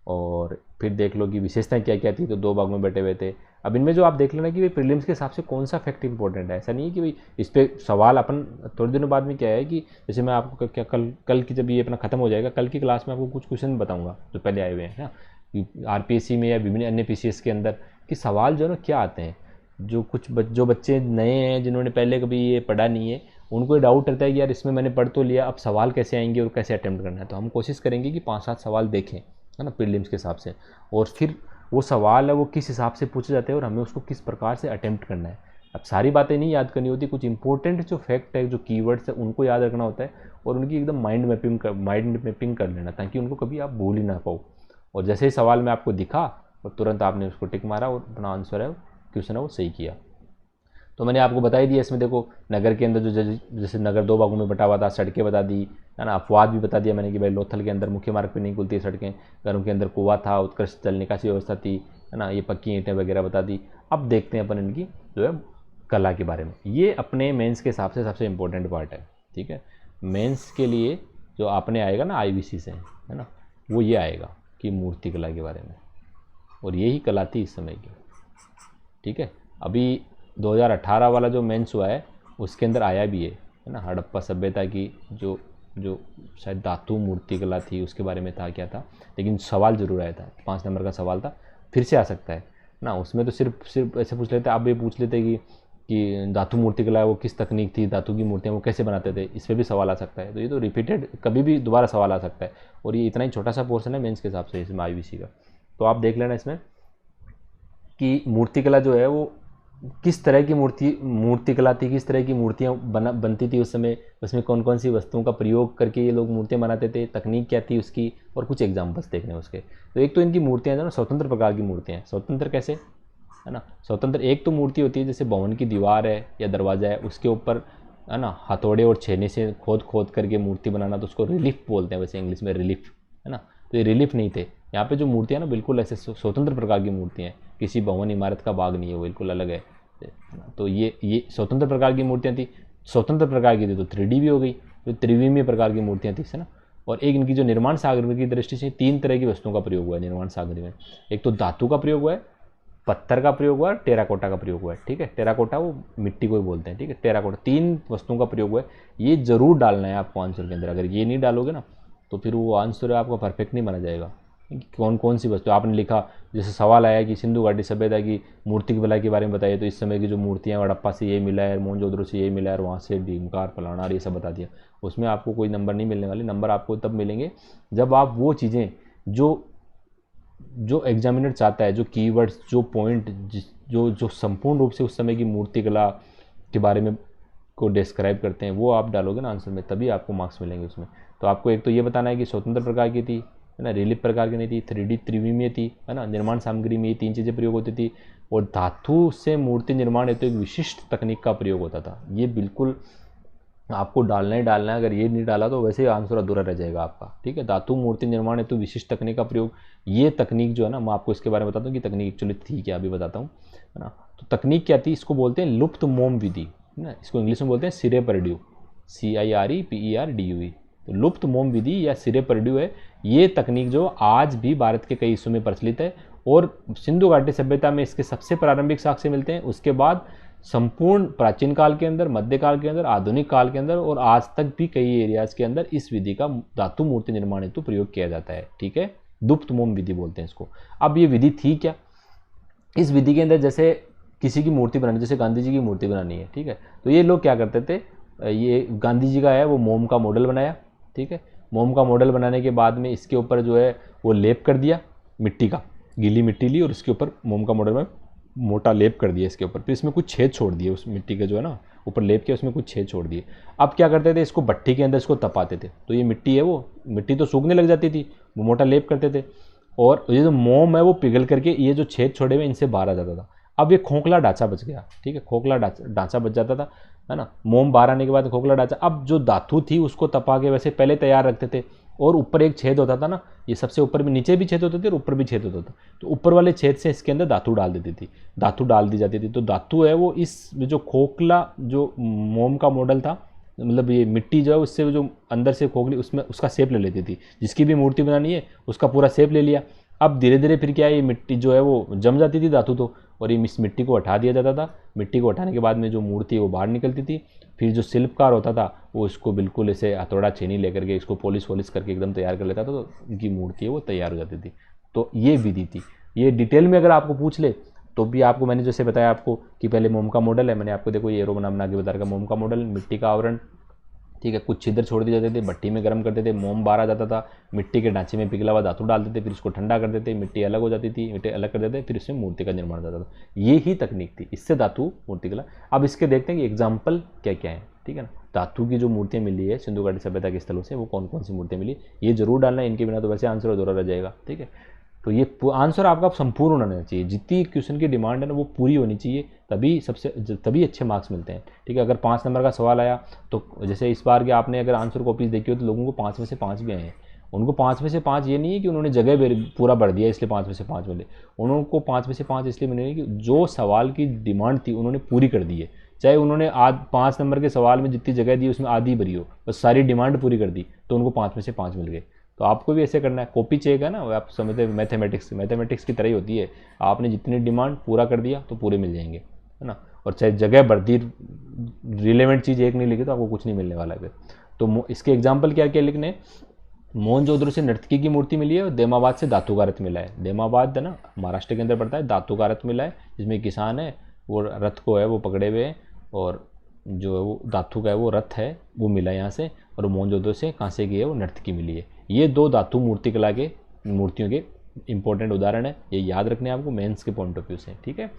और फिर देख लो कि विशेषताएं क्या क्या थी, तो 2 भाग में बैठे हुए थे। अब इनमें जो आप देख लेना कि भाई प्रीलिम्स के हिसाब से कौन सा फैक्ट इंपॉर्टेंट है, ऐसा नहीं है कि भाई इस पर सवाल अपन थोड़े दिनों बाद में क्या है कि जैसे मैं आपको क्या कल की जब ये अपना खत्म हो जाएगा, कल की क्लास में आपको कुछ क्वेश्चन बताऊँगा जो पहले आए हुए हैं ना, आरपीएससी में या विभिन्न अन्य पीसीएस के अंदर, कि सवाल जो है ना क्या आते हैं। जो बच्चे नए हैं, जिन्होंने पहले कभी ये पढ़ा नहीं है, उनको ये डाउट रहता है कि यार इसमें मैंने पढ़ तो लिया, अब सवाल कैसे आएंगे और कैसे अटेम्प्ट करना है। तो हम कोशिश करेंगे कि 5-7 सवाल देखें, है ना, प्रीलिम्स के हिसाब से, और फिर वो सवाल है वो किस हिसाब से पूछे जाते हैं और हमें उसको किस प्रकार से अटेम्प्ट करना है। अब सारी बातें नहीं याद करनी होती, कुछ इंपॉर्टेंट जो फैक्ट है, जो कीवर्ड्स है, उनको याद रखना होता है, और उनकी एकदम माइंड मैपिंग कर लेना, ताकि उनको कभी आप भूल ही ना पाओ। और जैसे ही सवाल में आपको दिखा और तुरंत आपने उसको टिक मारा और अपना आंसर है, क्वेश्चन है वो सही किया। तो मैंने आपको बता ही दिया इसमें। देखो नगर के अंदर जो जैसे नगर 2 भागों में बटा हुआ था, सड़कें बता दी, है ना, अपवाद भी बता दिया मैंने कि भाई लोथल के अंदर मुख्य मार्ग पे नहीं खुलती सड़कें, घरों के अंदर कुआं था, उत्कृष्ट जल निकासी व्यवस्था थी, है ना, ये पक्की ईंटें वगैरह बता दी। अब देखते हैं अपन इनकी जो है कला के बारे में। ये अपने मेंस के हिसाब से सबसे इम्पोर्टेंट पार्ट है, ठीक है। मेंस के लिए जो आपने आएगा ना आईवीसी से, है ना, वो ये आएगा कि मूर्ति कला के बारे में, और यही कला थी इस समय की, ठीक है। अभी 2018 वाला जो मेंस हुआ है उसके अंदर आया भी है ना, हड़प्पा सभ्यता की जो जो शायद धातु मूर्ति कला थी उसके बारे में था, क्या था, लेकिन सवाल जरूर आया था, 5 नंबर का सवाल था, फिर से आ सकता है ना। उसमें तो सिर्फ ऐसे पूछ लेते, आप ये पूछ लेते कि धातु मूर्ति कला वो किस तकनीक थी, धातु की मूर्तियाँ वो कैसे बनाते थे, इस पर भी सवाल आ सकता है। तो ये तो रिपीटेड कभी भी दोबारा सवाल आ सकता है, और ये इतना ही छोटा सा पोर्शन है मेंस के हिसाब से इसमें आईवीसी का। तो आप देख लेना इसमें कि मूर्तिकला जो है वो किस तरह की मूर्तिकला थी, किस तरह की मूर्तियाँ बनती थी उस समय, उसमें कौन कौन सी वस्तुओं का प्रयोग करके ये लोग मूर्तियाँ बनाते थे, तकनीक क्या थी उसकी, और कुछ एग्जाम्पल्स देखने हैं उसके। तो एक तो इनकी मूर्तियाँ जो ना स्वतंत्र प्रकार की मूर्तियाँ हैं। स्वतंत्र कैसे, है ना, स्वतंत्र एक तो मूर्ति होती है जैसे भवन की दीवार है या दरवाज़ा है, उसके ऊपर, है ना, हथौड़े और छेने से खोद करके मूर्ति बनाना, तो उसको रिलीफ बोलते हैं वैसे इंग्लिश में, रिलीफ, है ना। तो ये रिलीफ नहीं थे, यहाँ पे जो मूर्तियाँ ना बिल्कुल ऐसे स्वतंत्र प्रकार की मूर्तियाँ हैं, किसी भवन इमारत का भाग नहीं है, वो बिल्कुल अलग है। तो ये स्वतंत्र प्रकार की मूर्तियाँ थी। स्वतंत्र प्रकार की थी तो 3D भी हो गई, जो त्रिविमीय प्रकार की मूर्तियाँ थी, है ना। और एक इनकी जो निर्माण सामग्री की दृष्टि से 3 तरह की वस्तुओं का प्रयोग हुआ है निर्माण सामग्री में। एक तो धातु का प्रयोग हुआ है, पत्थर का प्रयोग हुआ है, टेराकोटा का प्रयोग हुआ है, ठीक है। टेराकोटा वो मिट्टी को ही बोलते हैं, ठीक है। टेराकोटा 3 वस्तुओं का प्रयोग हुआ है, ये जरूर डालना है आपको आंसर के अंदर। अगर ये नहीं डालोगे ना तो फिर वो आंसर आपका परफेक्ट नहीं माना जाएगा। कौन कौन सी वस्तु आपने लिखा, जैसे सवाल आया कि सिंधु घाटी सभ्यता की मूर्ति कला के बारे में बताइए, तो इस समय की जो मूर्तियाँ हड़प्पा से ये मिला है, मोहनजोदड़ो से ये मिला है, और वहाँ से भीमकार फलाना और ये सब बता दिया, उसमें आपको कोई नंबर नहीं मिलने वाले। नंबर आपको तब मिलेंगे जब आप वो चीज़ें जो एग्जामिनर चाहता है, जो कीवर्ड्स, जो पॉइंट, जो संपूर्ण रूप से उस समय की मूर्ति कला के बारे में को डिस्क्राइब करते हैं, वो आप डालोगे ना आंसर में, तभी आपको मार्क्स मिलेंगे उसमें। तो आपको एक तो ये बताना है कि स्वतंत्र प्रकार की थी, है ना, रिलीफ प्रकार की नहीं थी, 3D त्रिविमीय थी, है ना, निर्माण सामग्री में ये 3 चीज़ें प्रयोग होती थी, और धातु से मूर्ति निर्माण हेतु एक विशिष्ट तकनीक का प्रयोग होता था। ये बिल्कुल आपको डालना ही डालना है, अगर ये नहीं डाला तो वैसे ही आंसर अधूरा रह जाएगा आपका, ठीक है। धातु मूर्ति निर्माण हेतु विशिष्ट तकनीक का प्रयोग, ये तकनीक जो है ना, मैं आपको इसके बारे में बताता हूँ कि तकनीक एक्चुअली थी क्या, अभी बताता हूँ, है ना। तो तकनीक क्या थी, इसको बोलते हैं लुप्त मोम विधि, है ना, इसको इंग्लिश में बोलते हैं सिरेपर्ड्यू, CIREPERDUE। तो लुप्त मोम विधि या सिरेपर्ड्यू है ये तकनीक, जो आज भी भारत के कई हिस्सों में प्रचलित है, और सिंधु घाटी सभ्यता में इसके सबसे प्रारंभिक साक्ष्य मिलते हैं। उसके बाद संपूर्ण प्राचीन काल के अंदर, मध्यकाल के अंदर, आधुनिक काल के अंदर, और आज तक भी कई एरियाज के अंदर इस विधि का धातु मूर्ति निर्माण हेतु प्रयोग किया जाता है, ठीक है। लुप्त मोम विधि बोलते हैं इसको। अब ये विधि थी क्या, इस विधि के अंदर जैसे किसी की मूर्ति बनानी, जैसे गांधी जी की मूर्ति बनानी है, ठीक है, तो ये लोग क्या करते थे, ये गांधी जी का है वो मोम का मॉडल बनाया, ठीक है। मोम का मॉडल बनाने के बाद में इसके ऊपर जो है वो लेप कर दिया, मिट्टी का, गीली मिट्टी ली और उसके ऊपर मोम का मॉडल में मोटा लेप कर दिया इसके ऊपर, फिर इसमें कुछ छेद छोड़ दिए, उस मिट्टी के जो है ना ऊपर लेप के उसमें कुछ छेद छोड़ दिए। अब क्या करते थे, इसको भट्टी के अंदर इसको तपाते थे, तो ये मिट्टी है वो मिट्टी तो सूखने लग जाती थी, वो मोटा लेप करते थे, और ये जो मोम है वो पिघल करके ये जो छेद छोड़े हुए इनसे बाहर आ जाता था। अब ये खोखला ढांचा बच गया, ठीक है, खोखला ढांचा बच जाता था, है ना, मोम बाहर आने के बाद खोखला ढांचा। अब जो धातु थी उसको तपा के वैसे पहले तैयार रखते थे, और ऊपर एक छेद होता था ना, ये सबसे ऊपर भी, नीचे भी छेद होते थे और ऊपर भी छेद होता था, तो ऊपर वाले छेद से इसके अंदर धातु डाल देती थी, धातु डाल दी जाती थी। तो धातु है वो इस जो खोखला जो मोम का मॉडल था, मतलब ये मिट्टी जो है उससे जो अंदर से खोखली उसमें उसका शेप ले लेती थी, जिसकी भी मूर्ति बनानी है उसका पूरा शेप ले लिया। अब धीरे धीरे फिर क्या है, ये मिट्टी जो है वो जम जाती थी धातु तो, और ये इस मिट्टी को हटा दिया जाता था। मिट्टी को हटाने के बाद में जो मूर्ति है वो बाहर निकलती थी। फिर जो शिल्पकार होता था वो इसको बिल्कुल ऐसे हथौड़ा छेनी लेकर के इसको पॉलिश वॉलिश करके एकदम तैयार कर लेता था, तो इनकी मूर्ति है वो तैयार हो जाती थी। तो ये विधि थी। ये डिटेल में अगर आपको पूछ ले तो भी आपको मैंने जैसे बताया आपको कि पहले मोम का मॉडल है, मैंने आपको देखो ये एरो बना के बता रखा, मोम का मॉडल, मिट्टी का आवरण, ठीक है, कुछ छिद्र छोड़ दिए जाते थे, भट्टी में गर्म करते थे, मोम बाहर आ जाता था, मिट्टी के ढांचे में पिघला हुआ धातु डाल देते, फिर इसको ठंडा कर देते, मिट्टी अलग हो जाती थी, मिट्टी अलग कर देते, फिर इसमें मूर्ति का निर्माण हो जाता था। ये ही तकनीक थी, इससे धातु मूर्ति कला। अब इसके देखते हैं कि एग्जाम्पल क्या क्या है, ठीक है ना। धातु की जो मूर्तियाँ मिली है सिंधु घाटी सभ्यता के स्थलों से, वो कौन कौन सी मूर्तियाँ मिली, ये जरूर डालना है, इनके बिना तो वैसे आंसर अधूरा रह जाएगा, ठीक है। तो ये आंसर आपका संपूर्ण होना चाहिए, जितनी क्वेश्चन की डिमांड है ना वो पूरी होनी चाहिए, तभी अच्छे मार्क्स मिलते हैं, ठीक है। अगर 5 नंबर का सवाल आया तो जैसे इस बार के आपने अगर आंसर कॉपीज देखी हो तो लोगों को 5 में से 5 भी आए हैं, उनको 5 में से 5 ये नहीं है कि उन्होंने जगह पूरा भर दिया इसलिए 5 में से 5 मिले, उनको 5 में से 5 इसलिए मिले कि जो सवाल की डिमांड थी उन्होंने पूरी कर दी है। चाहे उन्होंने 5 नंबर के सवाल में जितनी जगह दी उसमें आधी भरी हो, बस सारी डिमांड पूरी कर दी, तो उनको 5 में से 5 मिल गए। तो आपको भी ऐसे करना है, कॉपी चेक है ना, आप समझते मैथमेटिक्स की तरह ही होती है, आपने जितनी डिमांड पूरा कर दिया तो पूरे मिल जाएंगे, है ना। और चाहे जगह भर दी, रिलेवेंट चीज़ एक नहीं लिखी तो आपको कुछ नहीं मिलने वाला है। तो इसके एग्जाम्पल क्या क्या लिखने, मोहनजोदड़ो से नर्तकी की मूर्ति मिली है और देमाबाद से धातु का रथ मिला है। देमाबाद है ना महाराष्ट्र के अंदर पड़ता है, धातु का रथ मिला है जिसमें किसान है वो रथ को है वो पकड़े हुए हैं, और जो है वो धातु का है वो रथ है वो मिला है यहाँ से, और मोहनजोदड़ो से कांसे की है वो नर्तकी मिली है। ये 2 धातु मूर्तिकला के मूर्तियों के इंपॉर्टेंट उदाहरण है, ये याद रखने हैं आपको मेंस के पॉइंट ऑफ व्यू से, ठीक है।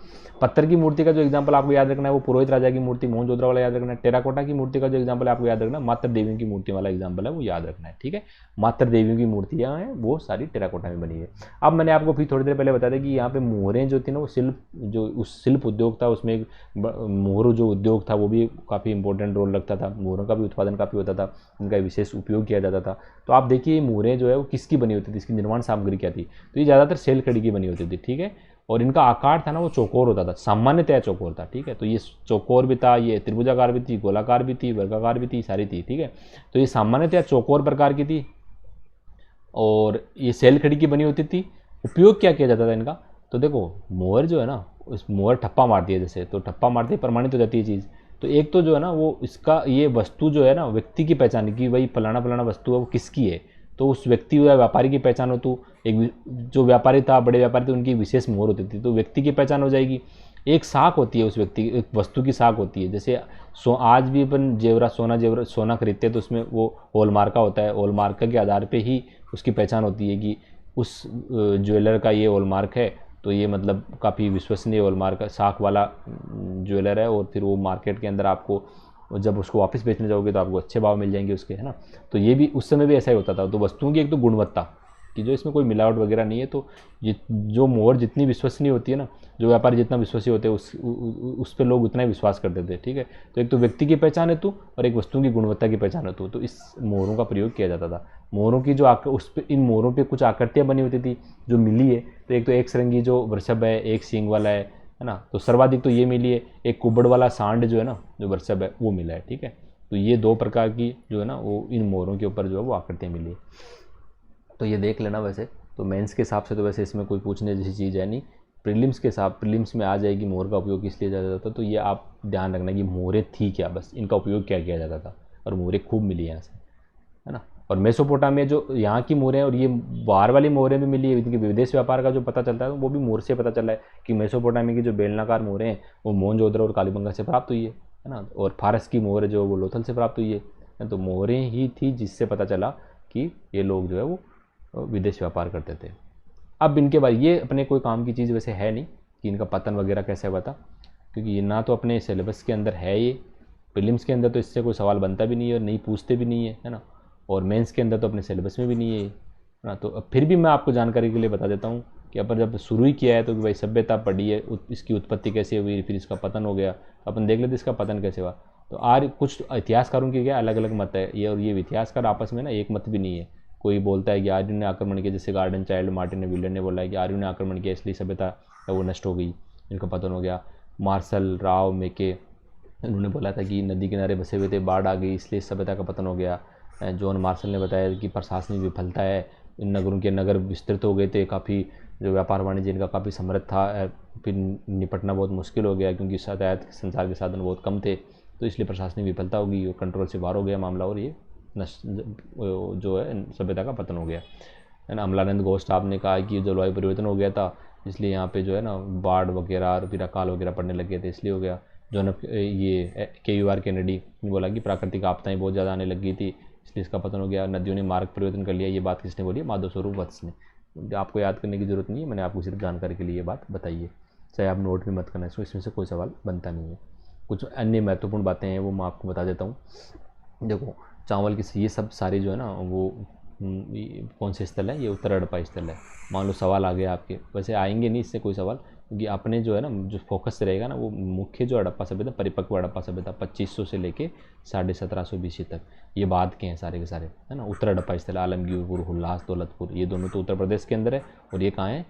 पत्थर की मूर्ति का जो एग्जांपल आपको याद रखना है वो पुरोहित राजा की मूर्ति मोहनजोदड़ो वाला याद रखना है। टेराकोटा की मूर्ति का जो एग्जांपल आपको याद रखना है मात्र देवियों की मूर्ति वाला एग्जांपल है वो याद रखना है, ठीक है। मात्र देवियों की मूर्तियाँ हैं वो सारी टेराकोटा में बनी है। अब मैंने आपको फिर थोड़ी देर पहले बता दें कि यहाँ पे मोहरें जो थी ना वो शिल्प, जो उस शिल्प उद्योग था उसमें मोहर जो उद्योग था वो भी काफ़ी इंपॉर्टेंट रोल रखता था, मोहरों का भी उत्पादन काफ़ी होता था, इनका विशेष उपयोग किया जाता था। तो आप देखिए मोहरें जो है वो किसकी बनी होती थी, इसकी निर्माण सामग्री क्या थी, तो ये ज़्यादातर सेल खड़ी की बनी होती थी, ठीक है। और इनका आकार था ना वो चौकोर होता था, सामान्यतया चौकोर था, ठीक है। तो ये चौकोर भी था, ये त्रिभुजाकार भी थी, गोलाकार भी थी, वर्गाकार भी थी, सारी थी, ठीक है। तो ये सामान्यतया चौकोर प्रकार की थी और ये सेल खड़ी की बनी होती थी। उपयोग क्या किया जाता था इनका, तो देखो मोहर जो है ना, उस मोहर ठप्पा मारती है जैसे, तो ठप्पा मारते ही प्रमाणित हो जाती है चीज़। तो एक तो जो है ना वो इसका ये वस्तु जो है ना व्यक्ति की पहचान की, वही फलाना फलाना वस्तु है वो किसकी है, तो उस व्यक्ति या व्यापारी की पहचान हो। तो एक जो व्यापारी था, बड़े व्यापारी थे, उनकी विशेष मोहर होती थी, तो व्यक्ति की पहचान हो जाएगी। एक साख होती है उस व्यक्ति की, एक वस्तु की साख होती है। जैसे आज भी अपन सोना खरीदते हैं तो उसमें वो हॉलमार्क का होता है, हॉलमार्क के आधार पे ही उसकी पहचान होती है कि उस ज्वेलर का ये हॉलमार्क है, तो ये मतलब काफ़ी विश्वसनीय हॉलमार्क साख वाला ज्वेलर है, और फिर वो मार्केट के अंदर आपको जब उसको वापस बेचने जाओगे तो आपको अच्छे भाव मिल जाएंगे उसके, है ना। तो ये भी उस समय भी ऐसा ही होता था। तो वस्तुओं की एक तो गुणवत्ता कि जो इसमें कोई मिलावट वगैरह नहीं है, तो जो मोहर जितनी विश्वसनीय होती है ना, जो व्यापारी जितना विश्वसनीय होते हैं उस पर लोग उतना ही विश्वास करते थे, ठीक है। तो एक तो व्यक्ति की पहचान हेतु और एक वस्तुओं की गुणवत्ता की पहचान हेतु तो इस मोहरों का प्रयोग किया जाता था। मोहरों की जो उस पर इन मोहरों पर कुछ आकृतियाँ बनी होती थी जो मिली है, तो एक तो एक सरंगी जो वृषभ है, एक सींग वाला है ना, तो सर्वाधिक तो ये मिली है। एक कुबड़ वाला सांड जो है ना, जो वृषभ है वो मिला है, ठीक है। तो ये 2 प्रकार की जो है ना वो इन मोहरों के ऊपर जो है वो आकृतियाँ मिली है। तो ये देख लेना। वैसे तो मेंस के हिसाब से तो वैसे इसमें कोई पूछने जैसी चीज़ है नहीं। प्रीलिम्स में आ जाएगी मोहर का उपयोग किस लिए जाता था, तो ये आप ध्यान रखना कि मोहरें थी क्या, बस इनका उपयोग क्या किया जाता था, और मोहरें खूब मिली यहाँ से, है ना। और मेसोपोटामिया जो यहाँ की मोहरें और ये बाहर वाली मोहरें भी मिली है, इनके विदेश व्यापार का जो पता चलता है वो भी मोहर से पता चला है कि मेसोपोटामिया की जो बेलनाकार मोहरें हैं वो मोहनजोदड़ो और कालीबंगा से प्राप्त हुई है ना। और फारस की मोहर जो वो लोथल से प्राप्त हुई है। तो मोहरें ही थी जिससे पता चला कि ये लोग जो है वो विदेश व्यापार करते थे। अब इनके बाद ये अपने कोई काम की चीज़ वैसे है नहीं कि इनका पतन वगैरह कैसे हुआ था, क्योंकि ये ना तो अपने सिलेबस के अंदर है, ये प्रीलिम्स के अंदर तो इससे कोई सवाल बनता भी नहीं है और नहीं पूछते भी नहीं है ना। और मेंस के अंदर तो अपने सिलेबस में भी नहीं है ना। तो अब फिर भी मैं आपको जानकारी के लिए बता देता हूँ कि अपन जब शुरू ही किया है तो कि भाई सभ्यता पढ़ी है, इसकी उत्पत्ति कैसे हुई, फिर इसका पतन हो गया, तो अपन देख लेते इसका पतन कैसे हुआ। तो आज कुछ इतिहासकारों के क्या अलग अलग मत है ये, और ये इतिहासकार आपस में ना एक मत भी नहीं है। कोई बोलता है कि आर्यों ने आक्रमण किया, जैसे गार्डन चाइल्ड मार्टिन विलियम ने बोला है कि आर्यों ने आक्रमण किया इसलिए सभ्यता वो नष्ट हो गई, इनका पतन हो गया। मार्शल राव मेके उन्होंने बोला था कि नदी किनारे बसे हुए थे, बाढ़ आ गई इसलिए सभ्यता का पतन हो गया। जॉन मार्शल ने बताया कि प्रशासनिक विफलता है, इन नगर विस्तृत हो गए थे, काफ़ी जो व्यापार वाणिज्य इनका काफ़ी समृद्ध था, फिर निपटना बहुत मुश्किल हो गया क्योंकि यातायात संचार के साधन बहुत कम थे, तो इसलिए प्रशासनिक विफलता होगी और कंट्रोल से बाहर हो गया मामला, और ये जो है सभ्यता का पतन हो गया, है ना। अमलानंद घोष साहब ने कहा कि जलवायु परिवर्तन हो गया था, इसलिए यहाँ पे जो है ना बाढ़ वगैरह और फिर अकाल वगैरह पड़ने लगे थे, इसलिए हो गया। जो ये KUR केनेडी ने बोला कि प्राकृतिक आपदाएं बहुत ज़्यादा आने लगी थी इसलिए इसका पतन हो गया। नदियों ने मार्ग परिवर्तन कर लिया, ये बात किसने बोली, माधव स्वरूप वत्स ने। आपको याद करने की जरूरत नहीं है, मैंने आपको सिर्फ जानकारी के लिए ये बात बताई है, चाहे आप नोट भी मत करना इसमें से कोई सवाल बनता नहीं है। कुछ अन्य महत्वपूर्ण बातें हैं वो मैं आपको बता देता हूँ। देखो चावल की ये सब सारी जो है ना वो कौन से स्थल है, ये उत्तर हड़प्पा स्थल है। मान लो सवाल आ गया आपके, वैसे आएंगे नहीं इससे कोई सवाल, क्योंकि अपने जो है ना जो फोकस रहेगा ना वो मुख्य जो हड़प्पा सभ्यता, परिपक्व हड़प्पा सभ्यता 2500 से लेके 1750 BC तक, ये बाद के हैं सारे के सारे, है ना। उत्तर हड़प्पा स्थल आलमगीरपुर, हुल्लास, दौलतपुर, ये दोनों तो उत्तर प्रदेश के अंदर है, और ये कहाँ है,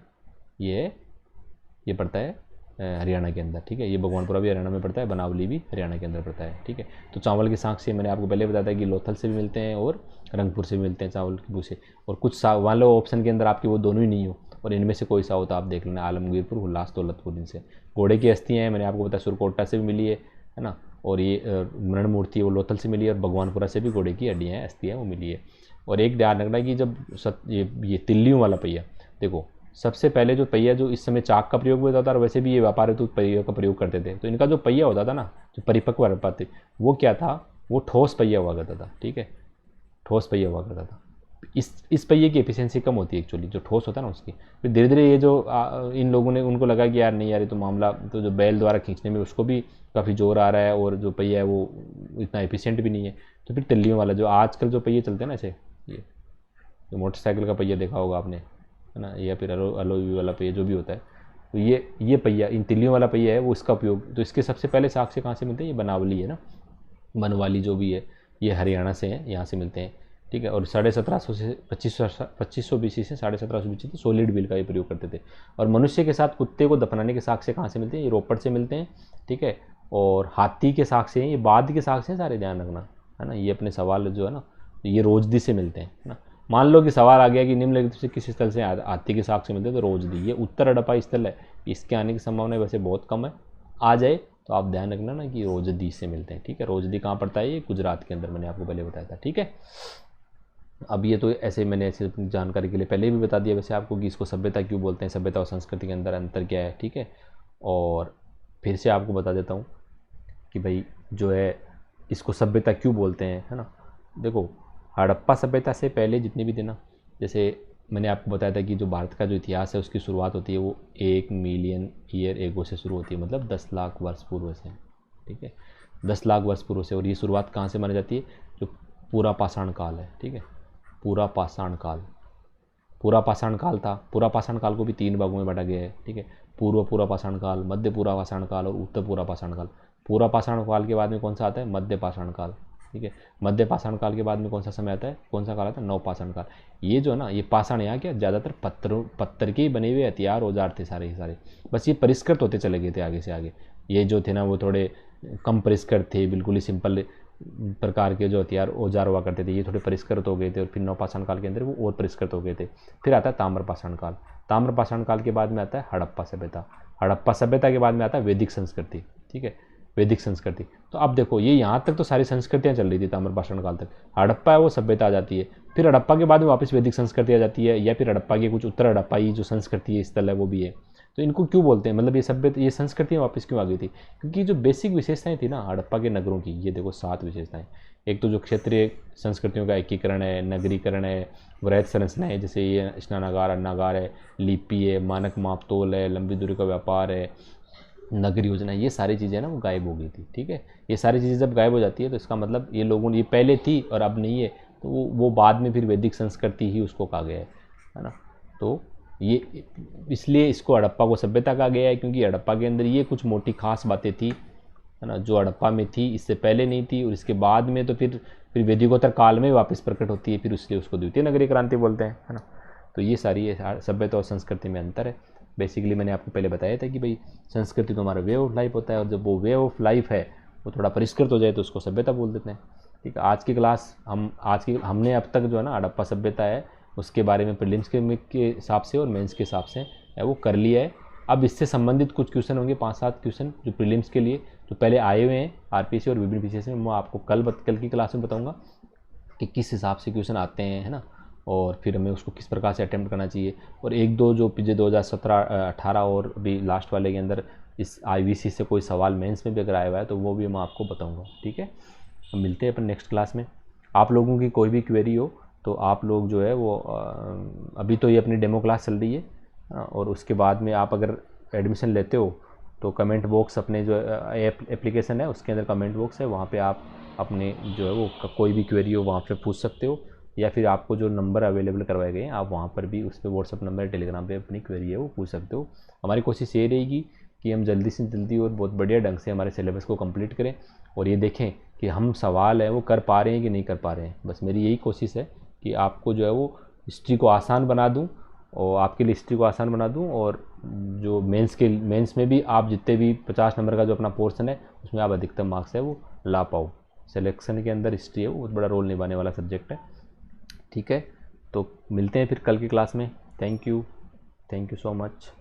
ये पड़ता है हरियाणा के अंदर, ठीक है। ये भगवानपुरा भी हरियाणा में पड़ता है, बनावली भी हरियाणा के अंदर पड़ता है, ठीक है। तो चावल के साग से मैंने आपको पहले बताया था कि लोथल से भी मिलते हैं और रंगपुर से भी मिलते हैं चावल के भूसे, और कुछ मान लो ऑप्शन के अंदर आपके वो दोनों ही नहीं हो, और इनमें से कोई सा हो तो आप देख लेना, आलमगीरपुर, हुल्लास, दौलतपुर, इनसे। घोड़े की अस्थियाँ हैं, मैंने आपको बताया सुरकोटा से भी मिली है ना, और ये मरण मूर्ति है वो लोथल से मिली है, और भगवानपुरा से भी घोड़े की हड्डियाँ हैं, अस्थियाँ वो मिली है। और एक ध्यान रखना कि जब ये तिल्लियों वाला पहिया, देखो सबसे पहले जो पहिया जो इस समय चाक का प्रयोग होता था, और वैसे भी ये व्यापार हेतु पहिया का प्रयोग करते थे, तो इनका जो पहिया होता था ना, जो परिपक्व हड़प्पा थे, वो क्या था, वो ठोस पहिया हुआ करता था, ठीक है, ठोस पहिया हुआ करता था। इस पहिए की एफिशिएंसी कम होती है एक्चुअली, जो ठोस होता है ना उसकी। फिर धीरे धीरे ये जो इन लोगों ने, उनको लगा कि यार नहीं यार ये तो मामला तो जो बैल द्वारा खींचने में उसको भी काफ़ी जोर आ रहा है, और जो पहिया है वो इतना एफिशिएंट भी नहीं है, तो फिर तिल्लियों वाला जो आजकल जो पहिए चलते हैं ना, ऐसे ये जो मोटरसाइकिल का पहिया देखा होगा आपने, है ना, या फिर अलोई वाला पहिया जो भी होता है, तो ये पहिया, इन तिल्लियों वाला पहिया है वो, इसका उपयोग तो इसके सबसे पहले साग से कहाँ से मिलते हैं, ये बनावली है ना, बनवाली जो भी है ये हरियाणा से है, यहाँ से मिलते हैं, ठीक है। और 1750 से 2500 BC से 1750 BC तक सॉलिड बिल का ये प्रयोग करते थे। और मनुष्य के साथ कुत्ते को दफनाने के साग से कहाँ से मिलते हैं, ये रोपड़ से मिलते हैं, ठीक है। और हाथी के साग से हैं, ये बाद के साग से हैं सारे, ध्यान रखना, है ना। ये अपने सवाल जो है ना, ये रोजदी से मिलते हैं, है ना। मान लो कि सवाल आ गया कि निम्नलिखित से किस स्थल से हाथी के साग से मिलते हैं, तो रोजदी, ये उत्तर हड़प्पा स्थल है, इसके आने की संभावना वैसे बहुत कम है, आ जाए तो आप ध्यान रखना ना कि रोजदी से मिलते हैं, ठीक है। रोजदी कहाँ पड़ता है, ये गुजरात के अंदर, मैंने आपको पहले बताया था, ठीक है। अब ये तो ऐसे मैंने ऐसे जानकारी के लिए पहले भी बता दिया वैसे आपको कि इसको सभ्यता क्यों बोलते हैं, सभ्यता और संस्कृति के अंदर अंतर क्या है, ठीक है। और फिर से आपको बता देता हूँ कि भाई जो है इसको सभ्यता क्यों बोलते हैं, है ना। देखो हड़प्पा सभ्यता से पहले जितने भी थे ना, जैसे मैंने आपको बताया था कि जो भारत का जो इतिहास है उसकी शुरुआत होती है वो 1 मिलियन ईयर एगो से शुरू होती है, मतलब 10 लाख वर्ष पूर्व से, ठीक है, 10 लाख वर्ष पूर्व से। और ये शुरुआत कहाँ से मानी जाती है, जो पूरा पाषाण काल है, ठीक है, पूरा पाषाण काल, पूरा पाषाण काल था। पूरा पाषाण काल को भी 3 भागों में बांटा गया है, ठीक है, पूर्व पूरा पाषाण काल, मध्य पूरा पाषाण काल और उत्तर पूरा पाषाण काल। पूरा पाषाण काल के बाद में कौन सा आता है, मध्य पाषाण काल, ठीक है। मध्य पाषाण काल के बाद में कौन सा समय आता है, कौन सा काल आता है, नव पाषाण काल। ये जो है ना, ये पाषाण यहाँ क्या ज़्यादातर पत्थर के ही बने हुए हथियार औजार थे सारे के सारे, बस ये परिष्कृत होते चले गए थे आगे से आगे। ये जो थे ना वो थोड़े कम परिष्कृत थे, बिल्कुल ही सिंपल प्रकार के जो हथियार औजार हुआ करते थे, ये थोड़े परिष्कृत हो गए थे, और फिर नवपाषाण काल के अंदर वो और परिष्कृत हो गए थे। फिर आता है ताम्रपाषाण काल। ताम्रपाषाण काल के बाद में आता है हड़प्पा सभ्यता। हड़प्पा सभ्यता के बाद में आता है वैदिक संस्कृति, ठीक है, वैदिक संस्कृति। तो अब देखो ये यहाँ तक तो सारी संस्कृतियाँ चल रही थी ताम्रपाषाण काल तक, हड़प्पा है वो सभ्यता आ जाती है, फिर हड़प्पा के बाद में वापस वैदिक संस्कृति आ जाती है, या फिर हड़प्पा के कुछ उत्तर हड़प्पाई जो संस्कृति है स्थल है वो भी है। तो इनको क्यों बोलते हैं, मतलब ये सभ्यता, ये संस्कृतियाँ वापस क्यों आ गई थी, क्योंकि जो बेसिक विशेषताएं थी ना हड़प्पा के नगरों की, ये देखो 7 विशेषताएं। एक तो जो क्षेत्रीय संस्कृतियों का एकीकरण है, नगरीकरण है, वृहद संरचना है, जैसे ये स्नानागार, अन्नागार है, लिपि है, मानक मापतोल है, लंबी दूरी का व्यापार है, नगर योजना, ये सारी चीज़ें ना वो गायब हो गई थी, ठीक है। ये सारी चीज़ें जब गायब हो जाती है तो इसका मतलब ये लोगों ने, ये पहले थी और अब नहीं है, तो वो बाद में फिर वैदिक संस्कृति ही उसको कहा गया है ना। तो ये इसलिए इसको हड़प्पा को सभ्यता कहा गया है, क्योंकि हड़प्पा के अंदर ये कुछ मोटी खास बातें थी, है ना, जो हड़प्पा में थी, इससे पहले नहीं थी, और इसके बाद में तो फिर वैदिकोत्तर काल में वापस प्रकट होती है, फिर इसलिए उसको द्वितीय नगरीय क्रांति बोलते हैं, है ना। तो ये सारी सभ्यता और संस्कृति में अंतर है। बेसिकली मैंने आपको पहले बताया था कि भाई संस्कृति तो हमारा वे ऑफ लाइफ होता है, और जब वो वे ऑफ लाइफ है वो थोड़ा परिष्कृत हो जाए तो उसको सभ्यता बोल देते हैं, ठीक है। आज की क्लास हमने अब तक जो है ना हड़प्पा सभ्यता है उसके बारे में प्रीलिम्स के हिसाब से और मेंस के हिसाब से वो कर लिया है। अब इससे संबंधित कुछ क्वेश्चन होंगे, 5-7 क्वेश्चन जो प्रीलिम्स के लिए जो पहले आए हुए हैं आरपीसी और विभिन्न पीसीएस में, मैं आपको कल की क्लास में बताऊंगा कि किस हिसाब से क्वेश्चन आते हैं, है ना, और फिर हमें उसको किस प्रकार से अटेम्प्ट करना चाहिए। और 1-2 जो पिछले 2017-18 और भी लास्ट वाले के अंदर इस आईवीसी से कोई सवाल मेंस में भी अगर आया हुआ है तो वो भी मैं आपको बताऊंगा, ठीक है। हम मिलते हैं अपन नेक्स्ट क्लास में। आप लोगों की कोई भी क्वेरी हो तो आप लोग जो है वो अभी तो ये अपनी डेमो क्लास चल रही है, और उसके बाद में आप अगर एडमिशन लेते हो तो कमेंट बॉक्स, अपने जो एप्लीकेशन है उसके अंदर कमेंट बॉक्स है, वहाँ पे आप अपने जो है वो कोई भी क्वेरी हो वहाँ पे पूछ सकते हो, या फिर आपको जो नंबर अवेलेबल करवाए गए हैं आप वहाँ पर भी उस पर व्हाट्सअप नंबर टेलीग्राम पे अपनी क्वेरी है वो पूछ सकते हो। हमारी कोशिश ये रहेगी कि हम जल्दी से जल्दी और बहुत बढ़िया ढंग से हमारे सिलेबस को कंप्लीट करें और ये देखें कि हम सवाल है वो कर पा रहे हैं कि नहीं कर पा रहे हैं। बस मेरी यही कोशिश है कि आपको जो है वो हिस्ट्री को आसान बना दूँ और आपके लिए हिस्ट्री को आसान बना दूँ, और जो मेंस में भी आप जितने भी 50 नंबर का जो अपना पोर्शन है उसमें आप अधिकतम मार्क्स है वो ला पाओ। सिलेक्शन के अंदर हिस्ट्री है वो बहुत बड़ा रोल निभाने वाला सब्जेक्ट है। ठीक है, तो मिलते हैं फिर कल की क्लास में। Thank you so much.